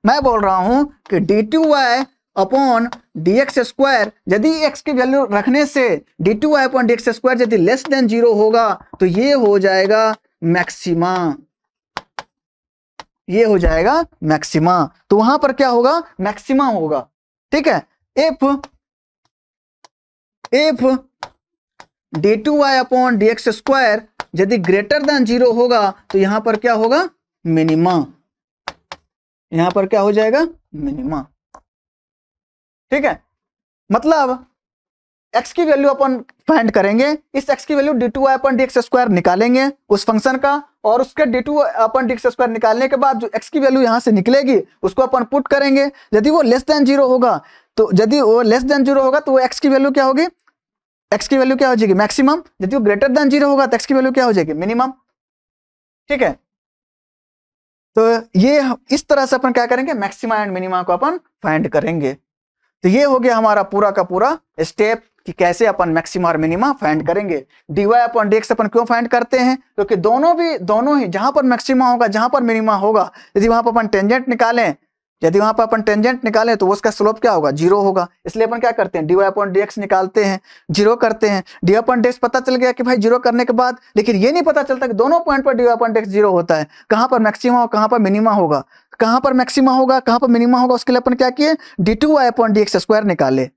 मैं बोल रहा हूं कि d2y अपॉन dx स्क्वायर, यदि x की वैल्यू रखने से d2y अपॉन dx स्क्वायर यदि लेस देन 0 होगा तो ये हो जाएगा मैक्सिमा, ये हो जाएगा मैक्सिमा। तो वहां पर क्या होगा, मैक्सिमा होगा। ठीक है, if d2y upon dx square यदि ग्रेटर देन 0 होगा तो यहां पर क्या होगा, मिनिमा, यहां पर क्या हो जाएगा, मिनिमा। ठीक है, मतलब x की वैल्यू अपन फाइंड करेंगे, इस x की value d2y upon dx square निकालेंगे उस फंक्शन का, और उसके d2 अपॉन dx स्क्वायर निकालने के बाद जो x की वैल्यू यहां से निकलेगी उसको अपन पुट करेंगे। यदि वो लेस देन 0 होगा तो यदि वो लेस देन 0 होगा तो वो x की वैल्यू क्या होगी, x की वैल्यू क्या हो जाएगी, मैक्सिमम। यदि वो ग्रेटर देन 0 होगा तो x की वैल्यू क्या हो जाएगी, मिनिमम। ठीक है, तो ये इस तरह से अपन क्या करेंगे, मैक्सिमा एंड मिनिमा को अपन फाइंड करेंगे। तो ये हो गया हमारा पूरा का पूरा स्टेप कि कैसे अपन मैक्सिमा और मिनिमा फाइंड करेंगे। dy अपॉन dx अपन क्यों फाइंड करते हैं, क्योंकि दोनों ही जहां पर मैक्सिमा होगा जहां पर मिनिमा होगा, यदि वहां पर अपन टेंजेंट निकालें, तो उसका स्लोप क्या होगा, 0 होगा। इसलिए अपन क्या करते हैं, dy अपॉन dx निकालते हैं, 0 करते हैं। dy अपॉन dx पता चल गया कि भाई 0 करने के बाद, लेकिन ये नहीं पता चलता कि दोनों पॉइंट पर dy अपॉन dx 0 होता है, कहां पर मैक्सिमा और कहां पर मिनिमा होगा, कहां पर मैक्सिमा होगा कहां पर मिनिमा होगा। उसके लिए अपन क्या किए, d2y अपॉन dx स्क्वायर निकाले,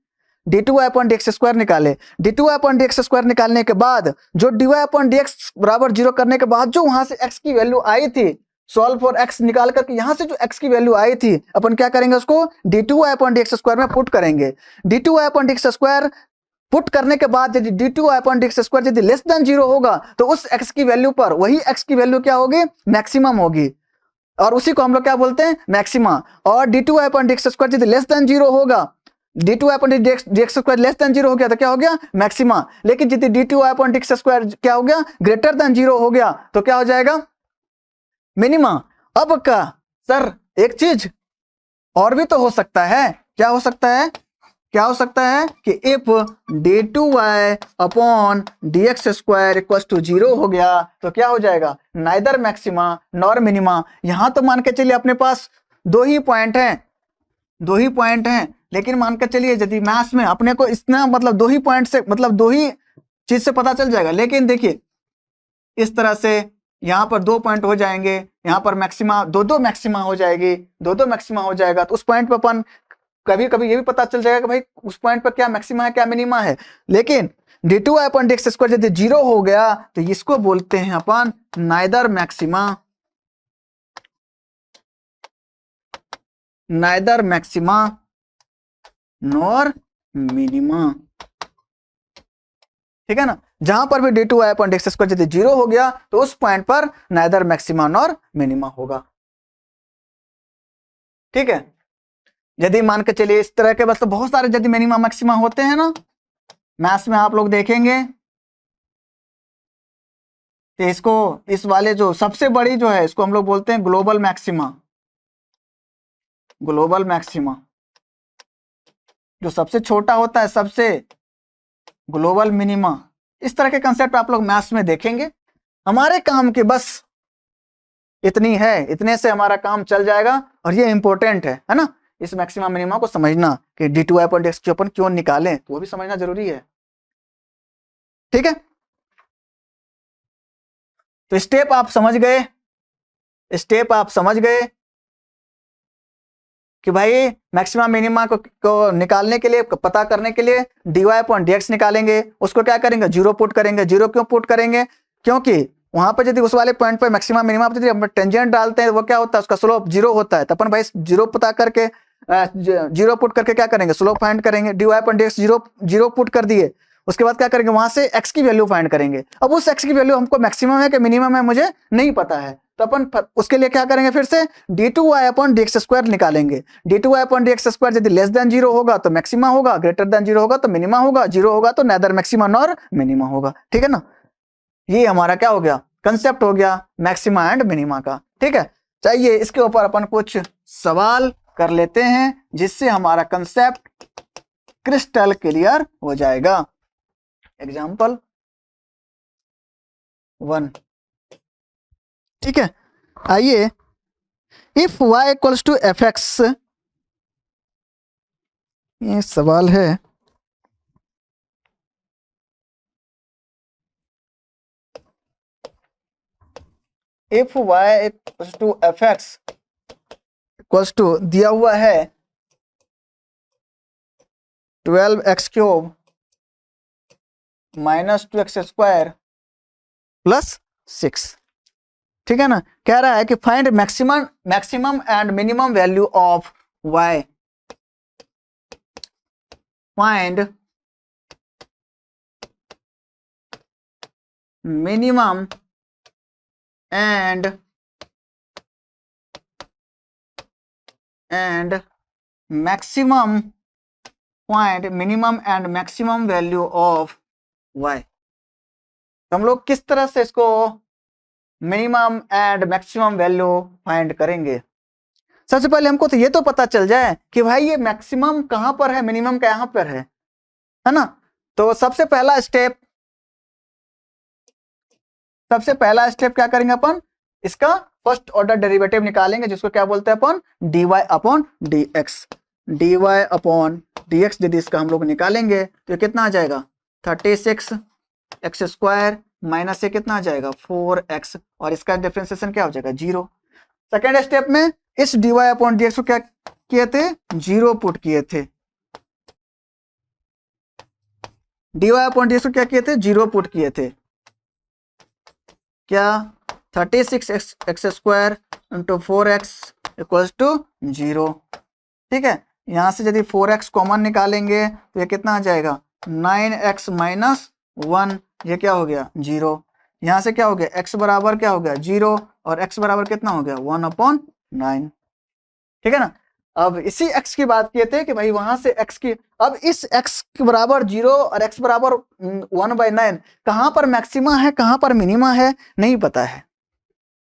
d2y अपॉन dx स्क्वायर निकाले। d2y अपॉन dx स्क्वायर निकालने के बाद जो dy अपॉन dx बराबर 0 करने के बाद जो वहां से x की वैल्यू आई थी, सॉल्व फॉर x निकाल करके यहां से जो x की वैल्यू आई थी अपन क्या करेंगे, उसको d2y अपॉन dx स्क्वायर में पुट करेंगे। d2y upon dx square put करने के बाद यदि d2y अपॉन dx स्क्वायर यदि लेस देन 0 होगा तो उस x की वैल्यू पर वही x की वैल्यू क्या होगी, मैक्सिमम होगी, और उसी को हम लोग क्या बोलते हैं, मैक्सिमा। और d2y अपॉन dx स्क्वायर यदि लेस देन 0 होगा, d2y upon dx square less than 0 हो गया तो क्या हो गया, मैक्सिमा। लेकिन यदि d2y अपॉन dx स्क्वायर क्या हो गया, ग्रेटर देन 0 हो गया तो क्या हो जाएगा, मिनिमा। अब का सर एक चीज और भी तो हो सकता है, क्या हो सकता है, कि if d2y upon dx square equals to 0 हो गया तो क्या हो जाएगा, नाइदर मैक्सिमा नॉर मिनिमा। यहां तो मान के चलिए अपने पास दो ही पॉइंट हैं, लेकिन मान के चलिए यदि मैथ्स में अपने को इतना मतलब दो ही पॉइंट से मतलब दो ही चीज से पता चल जाएगा, लेकिन देखिए इस तरह से यहाँ पर 2 पॉइंट हो जाएंगे, यहाँ पर मैक्सिमा दो मैक्सिमा हो जाएगी, दो मैक्सिमा हो जाएगा, तो उस पॉइंट पर अपन कभी कभी ये भी पता चल जाएगा कि भाई उस पॉइंट पर क्या मैक्सिमा है क्या मिनिमा है। लेकिन d2y अपॉन dx स्क्वायर यदि 0 हो गया तो इसको बोलते हैं अपन नाइदर मैक्सिमा नॉर मिनिमा। ठीक है ना, जहां पर भी d2y अपॉन dx स्क्वायर यदि 0 हो गया तो उस पॉइंट पर नाइदर मैक्सिमा नॉर मिनिमा होगा। ठीक है, यदि मान के चलिए इस तरह के मतलब बहुत सारे यदि मिनिमा मैक्सिमा होते हैं ना मैथ्स में, आप लोग देखेंगे तो इसको इस वाले जो सबसे बड़ी जो है इसको हम लोग बोलते हैं ग्लोबल मैक्सिमा। जो सबसे छोटा होता है सबसे ग्लोबल मिनिमा। इस तरह के कंसेप्ट आप लोग मैथ्स में देखेंगे। हमारे काम के बस इतनी है, इतने से हमारा काम चल जाएगा। और ये इंपॉर्टेंट है ना, इस मैक्सिमा मिनिमा को समझना कि dy अपॉन dx क्यों अपन क्यों निकालें, तो वो भी समझना जरूरी है। ठीक है, तो स्टेप आप समझ गए, स्टेप आप समझ गए कि भाई मैक्सिमा मिनिमा को निकालने के लिए, पता करने के लिए dy अपॉन dx निकालेंगे। उसको क्या करेंगे, जीरो पुट करेंगे। जीरो क्यों पुट करेंगे, क्योंकि वहां पर यदि उस वाले पॉइंट पर मैक्सिमा मिनिमा पर यदि टेंजेंट डालते हैं वो क्या होता है, उसका स्लोप जीरो होता है। तो अपन भाई जीरो पता करके जीरो पुट करके क्या करेंगे, स्लोप फाइंड करेंगे। dy upon dx zero put कर दिए, उसके बाद क्या करेंगे, वहां से x की वैल्यू फाइंड करेंगे। अब उस x की वैल्यू हमको मैक्सिमम है कि मिनिमम है मुझे नहीं पता है, तो अपन उसके लिए क्या करेंगे, फिर से d2y अपॉन dx स्क्वायर निकालेंगे। d2y अपॉन dx स्क्वायर यदि लेस देन जीरो होगा तो मैक्सिमा होगा, ग्रेटर देन जीरो होगा तो मिनिमा होगा, जीरो होगा तो नेदर मैक्सिमा नॉर मिनिमा होगा। ठीक है ना, ये हमारा क्या हो गया, कंसेप्ट हो गया मैक्सिमा एंड मिनिमा का। ठीक है, चाहिए इसके ऊपर अपन कुछ सवाल कर लेते हैं जिससे हमारा कंसेप्ट क्रिस्टल क्लियर हो जाएगा। एग्जाम्पल 1, ठीक है, आइए, if y equals to F X, ये सवाल है। If y equals to F X equals to दिया हुआ है 12x cube minus 2x square plus 6। ठीक है ना, कह रहा है कि find maximum and minimum value of y, find minimum and maximum, find minimum and maximum value of y। तो हम लोग किस तरह से इसको minimum and maximum value find करेंगे। सबसे पहले हमको तो ये तो पता चल जाए कि भाई ये मैक्सिमम कहां पर है, मिनिमम कहां पर है ना। तो सबसे पहला स्टेप क्या करेंगे अपन, इसका फर्स्ट ऑर्डर डेरिवेटिव निकालेंगे, जिसको क्या बोलते हैं अपन, dy upon dx। dy upon dx यदि इसका हम लोग निकालेंगे तो ये कितना आ जाएगा, 36x स्क्वायर माइनस से कितना आ जाएगा 4x, और इसका डिफरेंशिएशन क्या हो जाएगा 0। सेकेंड स्टेप में इस dy अपॉन dx को क्या किए थे, जीरो पुट किए थे। dy अपॉन dx को क्या किए थे, जीरो पुट किए थे। क्या 36x square into 4x equals to 0। ठीक है, यहां से यदि 4x कॉमन निकालेंगे तो ये कितना आ जाएगा 9x माइनस 1, ये क्या हो गया 0। यहां से क्या हो गया, x बराबर क्या हो गया 0, और x बराबर कितना हो गया 1/9। ठीक है ना, अब इसी x की बात किए थे कि भाई वहां से x की, अब इस x के बराबर 0 और x बराबर 1/9 कहां पर मैक्सिमा है कहां पर मिनिमा है नहीं पता है।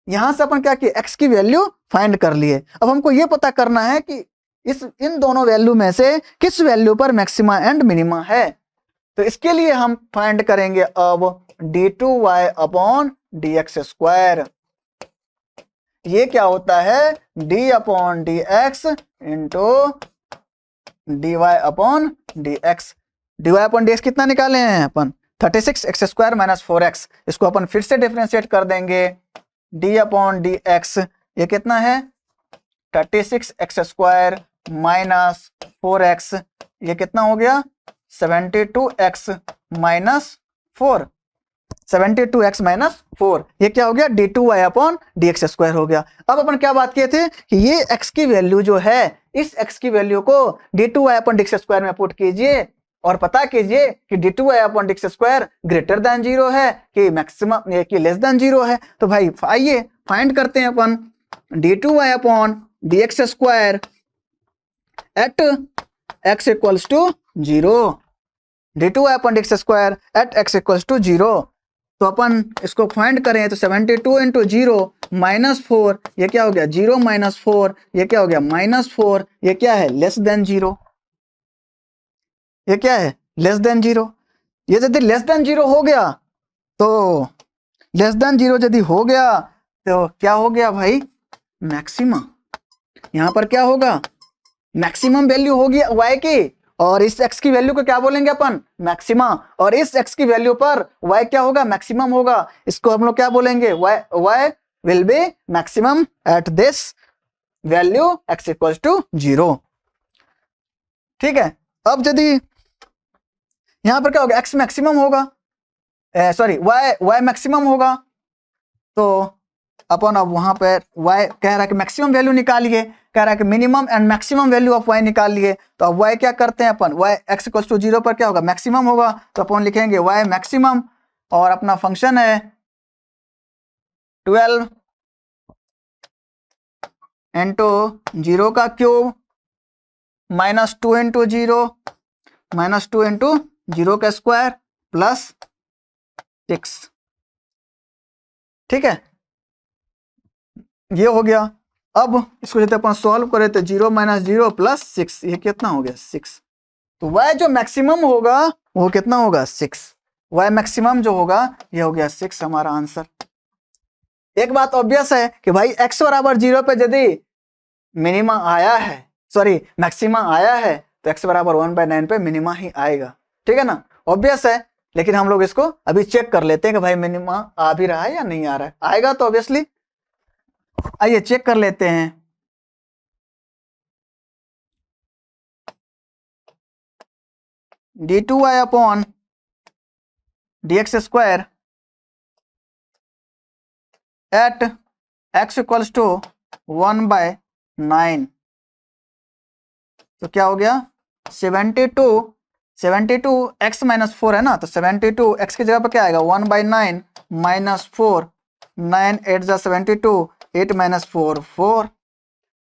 यहां से अपन क्या किए, x की वैल्यू फाइंड कर लिए। अब हमको ये पता करना है कि इन दोनों वैल्यू में से किस वैल्यू पर मैक्सिमा एंड मिनिमा है। तो इसके लिए हम फाइंड करेंगे अब d2y अपॉन dx स्क्वायर। ये क्या होता है, d upon dx into dy upon dx। dy upon dx कितना निकाले हैं अपन, 36x स्क्वायर माइनस 4x। इसको अपन फिर से डिफरेंशिएट कर देंगे, d अपॉन dx ये कितना है 36x स्क्वायर माइनस 4x, ये कितना हो गया 72x माइनस 4, 72x माइनस 4, ये क्या हो गया d2y अपॉन dx स्क्वायर हो गया। अब अपन क्या बात किए थे कि ये x की वैल्यू जो है, इस x की वैल्यू को d2y अपॉन dx स्क्वायर में पुट कीजिए और पता कीजिए कि d2y upon dx square greater than 0 है कि मैक्सिमम कि लेस देन 0 है। तो भाई आइए फाइंड करते हैं अपन d2y upon dx square at x equals to 0, d2y upon dx square at x equals to 0। तो अपन इसको फाइंड करें तो 72 इंटू 0 माइनस 4, ये क्या हो गया 0 माइनस 4, ये क्या हो गया माइनस 4, ये क्या है लेस देन 0, ये क्या है लेस देन 0। ये यदि लेस देन 0 हो गया तो लेस देन 0 यदि हो गया तो क्या हो गया भाई, मैक्सिमा। यहां पर क्या होगा, मैक्सिमम वैल्यू होगी y की, और इस x की वैल्यू को क्या बोलेंगे अपन, मैक्सिमा। और इस x की वैल्यू पर y क्या होगा, मैक्सिमम होगा। इसको हम लोग क्या बोलेंगे, y will be maximum at this value x equals to 0। ठीक है, अब यदि यहां पर क्या होगा, x मैक्सिमम होगा, सॉरी y मैक्सिमम होगा, तो अपन अब वहां पर y कह रहा है कि मैक्सिमम वैल्यू निकालिए, कह रहा है कि minimum and maximum value of y निकालिए। तो अब y क्या करते हैं अपन, y x इक्वल्स टू 0 पर क्या होगा, मैक्सिमम होगा, तो अपन लिखेंगे y मैक्सिमम, और अपना फंक्शन है 12 इंटू 0 का cube minus 2 into 0 minus 2 into 0 का स्क्वायर प्लस 6। ठीक है, ये हो गया। अब इसको जब अपन सॉल्व करें तो 0 माइनस 0 प्लस 6, ये कितना हो गया, 6। तो y जो मैक्सिमम होगा वो कितना होगा, 6। y मैक्सिमम जो होगा ये हो गया 6 हमारा आंसर। एक बात ऑब्वियस है कि भाई x बराबर 0 पे यदि मिनिमा आया है, सॉरी मैक्सिमा आया है, तो x बराबर 1/9 पे मिनिमा ही आएगा। ठीक है ना, ऑब्वियस है। लेकिन हम लोग इसको अभी चेक कर लेते हैं कि भाई मिनिमा आ भी रहा है या नहीं आ रहा है। आएगा तो ऑब्वियसली, आइए चेक कर लेते हैं। d2y upon dx square at x equals to 1/9, तो क्या हो गया, 72 x माइनस 4 है ना, तो 72 x की जगह पर क्या आएगा, 1/9 माइनस 4, 9 8 जा 72, 8 माइनस 4 4।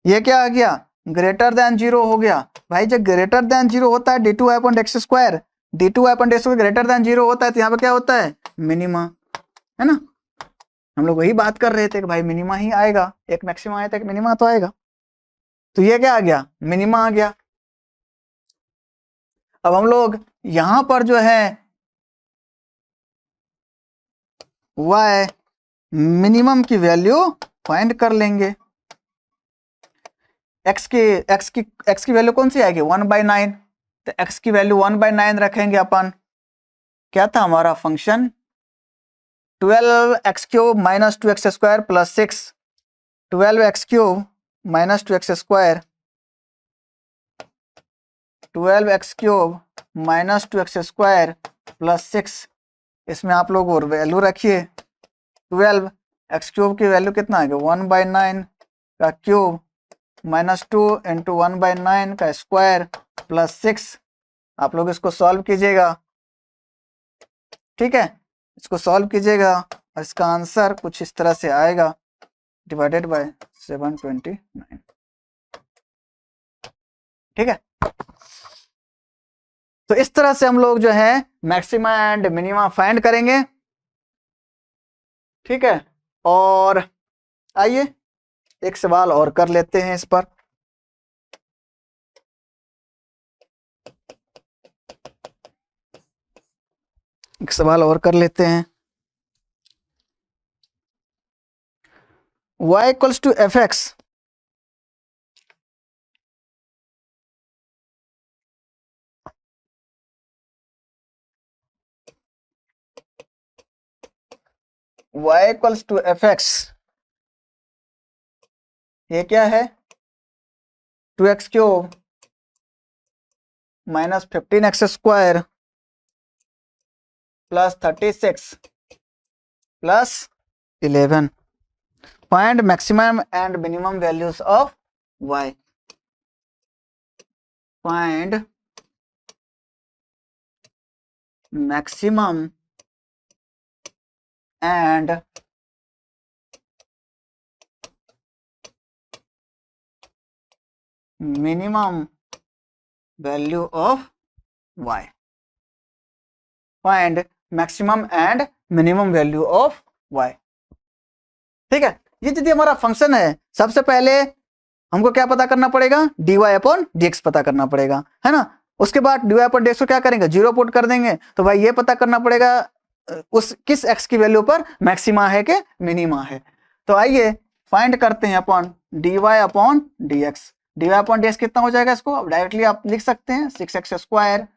ये क्या आ गया, ग्रेटर देन 0 हो गया। भाई जब ग्रेटर देन 0 होता है d2y upon x square, d2y upon x square greater than 0 होता है, तो यहाँ पे क्या होता है, मिनिमा, है ना। हम लोग वही बात कर रहे थे कि भाई मिनिमा ही आएगा, एक मैक्सिमा आया था, एक मिनिमा तो आएगा। तो ये क्या आ गया, मिनिमा आ गया। अब हम लोग यहां पर जो है y मिनिमम की वैल्यू फाइंड कर लेंगे। x की वैल्यू कौन सी आएगी, 1/9, तो x की वैल्यू 1/9 रखेंगे अपन। क्या था हमारा function, 12x cube minus 2x square plus 6, 12x cube minus 2x square, 12x cube minus 2x square plus 6। इसमें आप लोग और वैल्यू रखिए, 12x क्यूब की वैल्यू कितना आएगा, 1/9 का क्यूब माइनस 2 इंटू 1/9 का स्क्वायर प्लस 6। आप लोग इसको सॉल्व कीजिएगा। ठीक है, इसको सॉल्व कीजिएगा और इसका आंसर कुछ इस तरह से आएगा, डिवाइडेड बाय 729। ठीक है, तो इस तरह से हम लोग जो है मैक्सिमा एंड मिनिमा फाइंड करेंगे। ठीक है, और आइए एक सवाल और कर लेते हैं इस पर। एक सवाल और कर लेते हैं। y equals to fx, y equals to fx, ये क्या है, 2x cube minus 15x square plus 36 plus 11। Find maximum and minimum values of y। Find maximum and minimum value of y। find maximum and minimum value of y। ठीक है, ये यदि हमारा फंक्शन है, सबसे पहले हमको क्या पता करना पड़ेगा, dy अपॉन dx पता करना पड़ेगा, है ना। उसके बाद dy अपॉन dx को क्या करेंगे, 0 पुट कर देंगे। तो भाई ये पता करना पड़ेगा उस किस x की वैल्यू पर मैक्सिमा है कि मिनिमा है। तो आइए फाइंड करते हैं अपन dy upon dx। dy upon dx कितना हो जाएगा, इसको अब डायरेक्टली आप लिख सकते हैं 6x square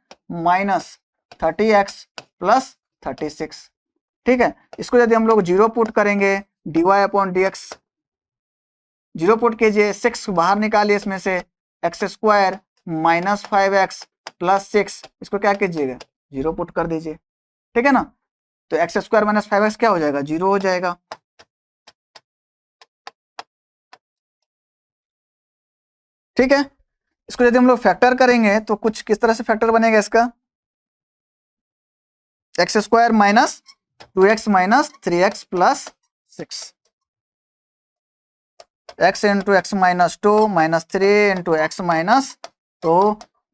minus 30x plus 36। ठीक है, इसको यदि हम लोग जीरो पुट करेंगे dy upon dx, zero put कीजिए, 6 बाहर निकालिए इसमें से, x square minus 5x plus 6, इसको क्या कीजिएगा जीरो पुट कर दीजिए। ठीक है ना, तो एक्स स्क्वायर माइनस 5x क्या हो जाएगा, जीरो हो जाएगा। ठीक है, इसको यदि हम लोग फैक्टर करेंगे तो कुछ किस तरह से फैक्टर बनेगा इसका, X square minus 2x minus 3x plus 6, x into X minus 2 minus 3 into X minus 2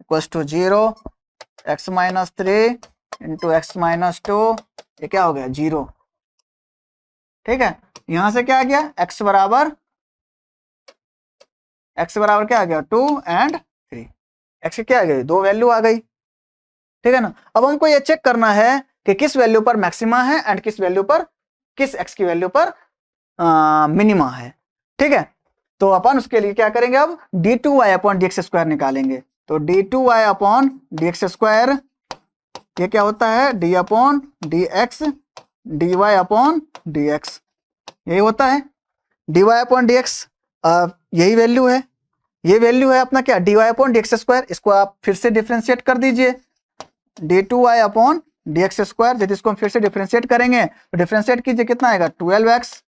equals to 0, x minus 3 into X minus 2, ये क्या हो गया 0। ठीक है, यहां से क्या आ गया, x बराबर क्या आ गया 2 एंड 3, x की क्या आ गई, दो वैल्यू आ गई। ठीक है ना, अब हमको ये चेक करना है कि किस वैल्यू पर मैक्सिमा है एंड किस वैल्यू पर, किस x की वैल्यू पर मिनिमा है। ठीक है, तो अपन उसके लिए क्या करेंगे, अब d2y अपॉन dx स्क्वायर निकालेंगे। तो d2y अपॉन dx स्क्वायर ये क्या होता है, d upon dx dy upon dx, यही होता है dy अपॉन dx। यही वैल्यू है, ये वैल्यू है अपना क्या, dy अपॉन dx स्क्वायर। इसको आप फिर से डिफरेंशिएट कर दीजिए, d2y अपॉन dx स्क्वायर। यदि इसको हम फिर से डिफरेंशिएट करेंगे तो डिफरेंशिएट कीजिए, कितना आएगा 12x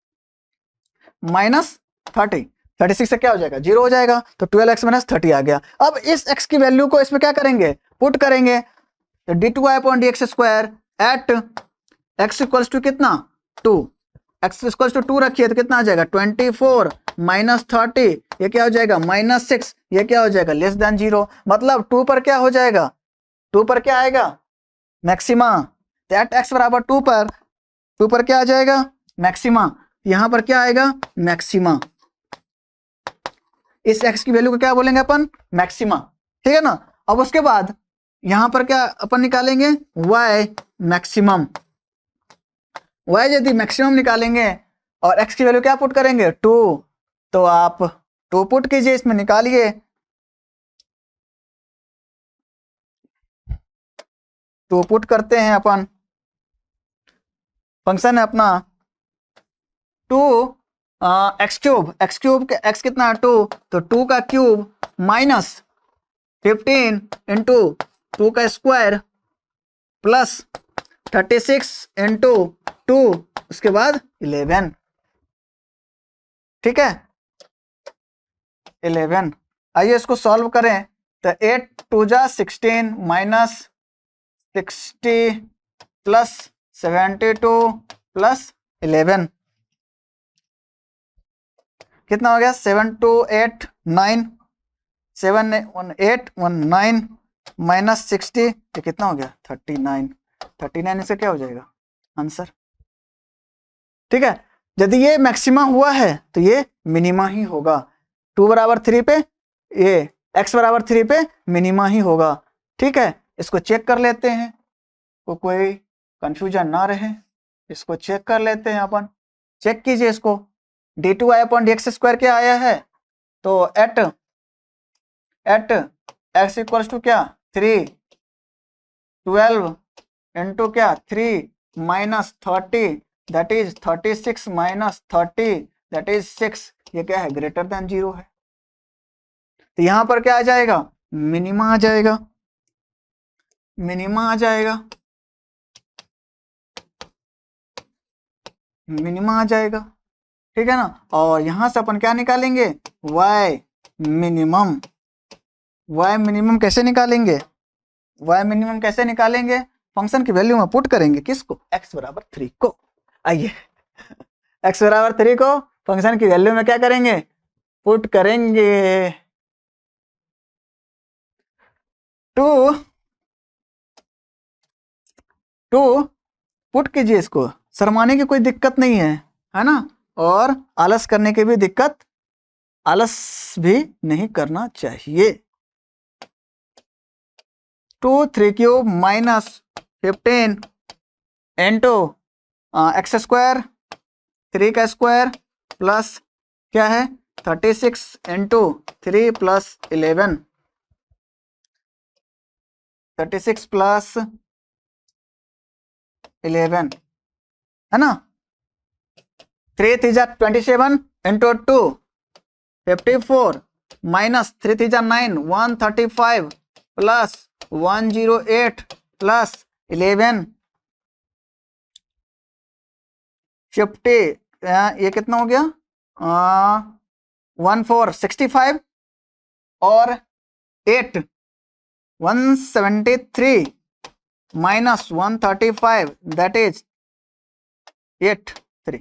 माइनस 30, 36 से क्या हो जाएगा, 0 हो जाएगा, तो 12x माइनस 30 आ गया। अब इस x की वैल्यू को इसमें क्या करेंगे, पुट करेंगे, तो d2y upon dx square at x equals to कितना 2, x इक्वल्स टू 2 रखिए तो कितना आ जाएगा 24 माइनस 30, ये क्या हो जाएगा माइनस 6, ये क्या हो जाएगा लेस देन 0। मतलब 2 पर क्या हो जाएगा, 2 पर क्या आएगा मैक्सिमा, एट x बराबर 2 पर क्या आ जाएगा मैक्सिमा, यहां पर क्या आएगा मैक्सिमा, इस x की वैल्यू को क्या बोलेंगे अपन मैक्सिमा। ठीक है ना, अब उसके बाद यहां पर क्या अपन निकालेंगे y मैक्सिमम, y यदि मैक्सिमम निकालेंगे और x की वैल्यू क्या पुट करेंगे 2, तो आप 2 पुट कीजिए इसमें, निकालिए, तो पुट करते हैं अपन, फंक्शन है अपना 2 एक्स क्यूब, एक्स कितना है 2, तो 2 का क्यूब माइनस 15 इंटू 2 का स्क्वायर प्लस 36 इंटू 2, उसके बाद 11। ठीक है 11, आइए इसको सॉल्व करें, तो 8 2 जा 16 माइनस 60 प्लस 72 प्लस 11, कितना हो गया 7 2 8 9, 7 8 1 9 माइनस 60, ये कितना हो गया 39, 39 से क्या हो जाएगा आंसर। ठीक है, यदि ये मैक्सिमा हुआ है तो ये मिनिमा ही होगा, 2 बराबर 3 पे, ये x बराबर 3 पे मिनिमा ही होगा। ठीक है, इसको चेक कर लेते हैं, तो कोई कंफ्यूजन ना रहे, इसको चेक कर लेते हैं अपन, चेक कीजिए इसको, d2y अपॉन dx स्क्वायर क्या आया है, तो एट x इक्वल्स टू क्या 3, 12 इंटू क्या 3 minus 30 that is 36 minus 30 that is 6, ये क्या है ग्रेटर देन 0 है, तो यहां पर क्या आ जाएगा मिनिमा आ जाएगा, मिनिमा आ जाएगा, मिनिमा आ जाएगा। ठीक है ना, और यहां से अपन क्या निकालेंगे y मिनिमम, y मिनिमम कैसे निकालेंगे, y मिनिमम कैसे निकालेंगे, फंक्शन की वैल्यू में पुट करेंगे, किसको x बराबर 3 को। आइए x बराबर 3 को फंक्शन की वैल्यू में क्या करेंगे पुट करेंगे, 2 पुट कीजिए, इसको शर्माने की कोई दिक्कत नहीं है ना, और आलस करने की भी दिक्कत, आलस भी नहीं करना चाहिए। 2 3 cube minus 15 into x square 3 का स्क्वायर प्लस क्या है 36 इंटू 3 प्लस 11, 36 प्लस 11 है ना। 3 3 27 इंटू 2 54 माइनस 3 3 9 135 प्लस 108 प्लस 11 50, ये कितना हो गया 1465 और 8 173 minus 135 that is 83।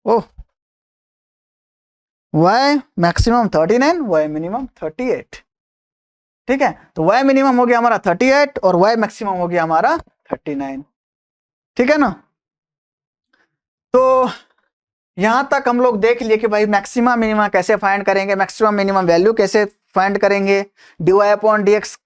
Oh, y maximum 39, y minimum 38। ठीक है, तो y मिनिमम हो गया हमारा 38 और y मैक्सिमम हो गया हमारा 39। ठीक है ना। तो यहां तक हम लोग देख लिए कि भाई मैक्सिमा मिनिमा कैसे फाइंड करेंगे, मैक्सिमम मिनिमम वैल्यू कैसे फाइंड करेंगे, dy/dx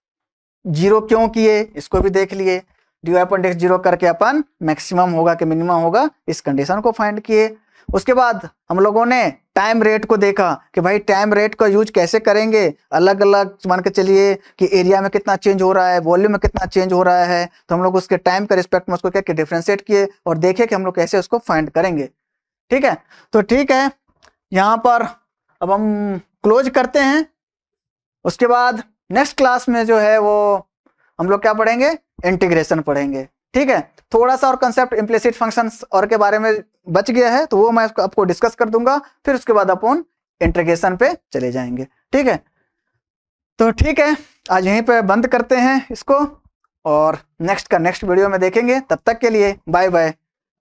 जीरो क्यों किए इसको भी देख लिए, dy/dx जीरो करके अपन मैक्सिमम होगा कि मिनिमम होगा इस कंडीशन को फाइंड किए। उसके बाद हम लोगों ने टाइम रेट को देखा कि भाई टाइम रेट का यूज कैसे करेंगे, अलग अलग मान के चलिए कि एरिया में कितना चेंज हो रहा है, वॉल्यूम में कितना चेंज हो रहा है, तो हम लोग उसके टाइम के रिस्पेक्ट में उसको क्या डिफ्रेंशिएट किए और देखे कि हम लोग कैसे उसको फाइंड करेंगे। ठीक है, तो ठीक है, यहाँ पर अब हम क्लोज करते हैं। उसके बाद नेक्स्ट क्लास में जो है वो हम लोग क्या पढ़ेंगे, इंटीग्रेशन पढ़ेंगे। ठीक है, थोड़ा सा और कंसेप्ट इम्प्लिसिट फंक्शंस और के बारे में बच गया है तो वो मैं आपको डिस्कस कर दूंगा, फिर उसके बाद अपन इंटीग्रेशन पे चले जाएंगे। ठीक है, तो ठीक है, आज यहीं पे बंद करते हैं इसको और नेक्स्ट वीडियो में देखेंगे। तब तक के लिए बाय बाय।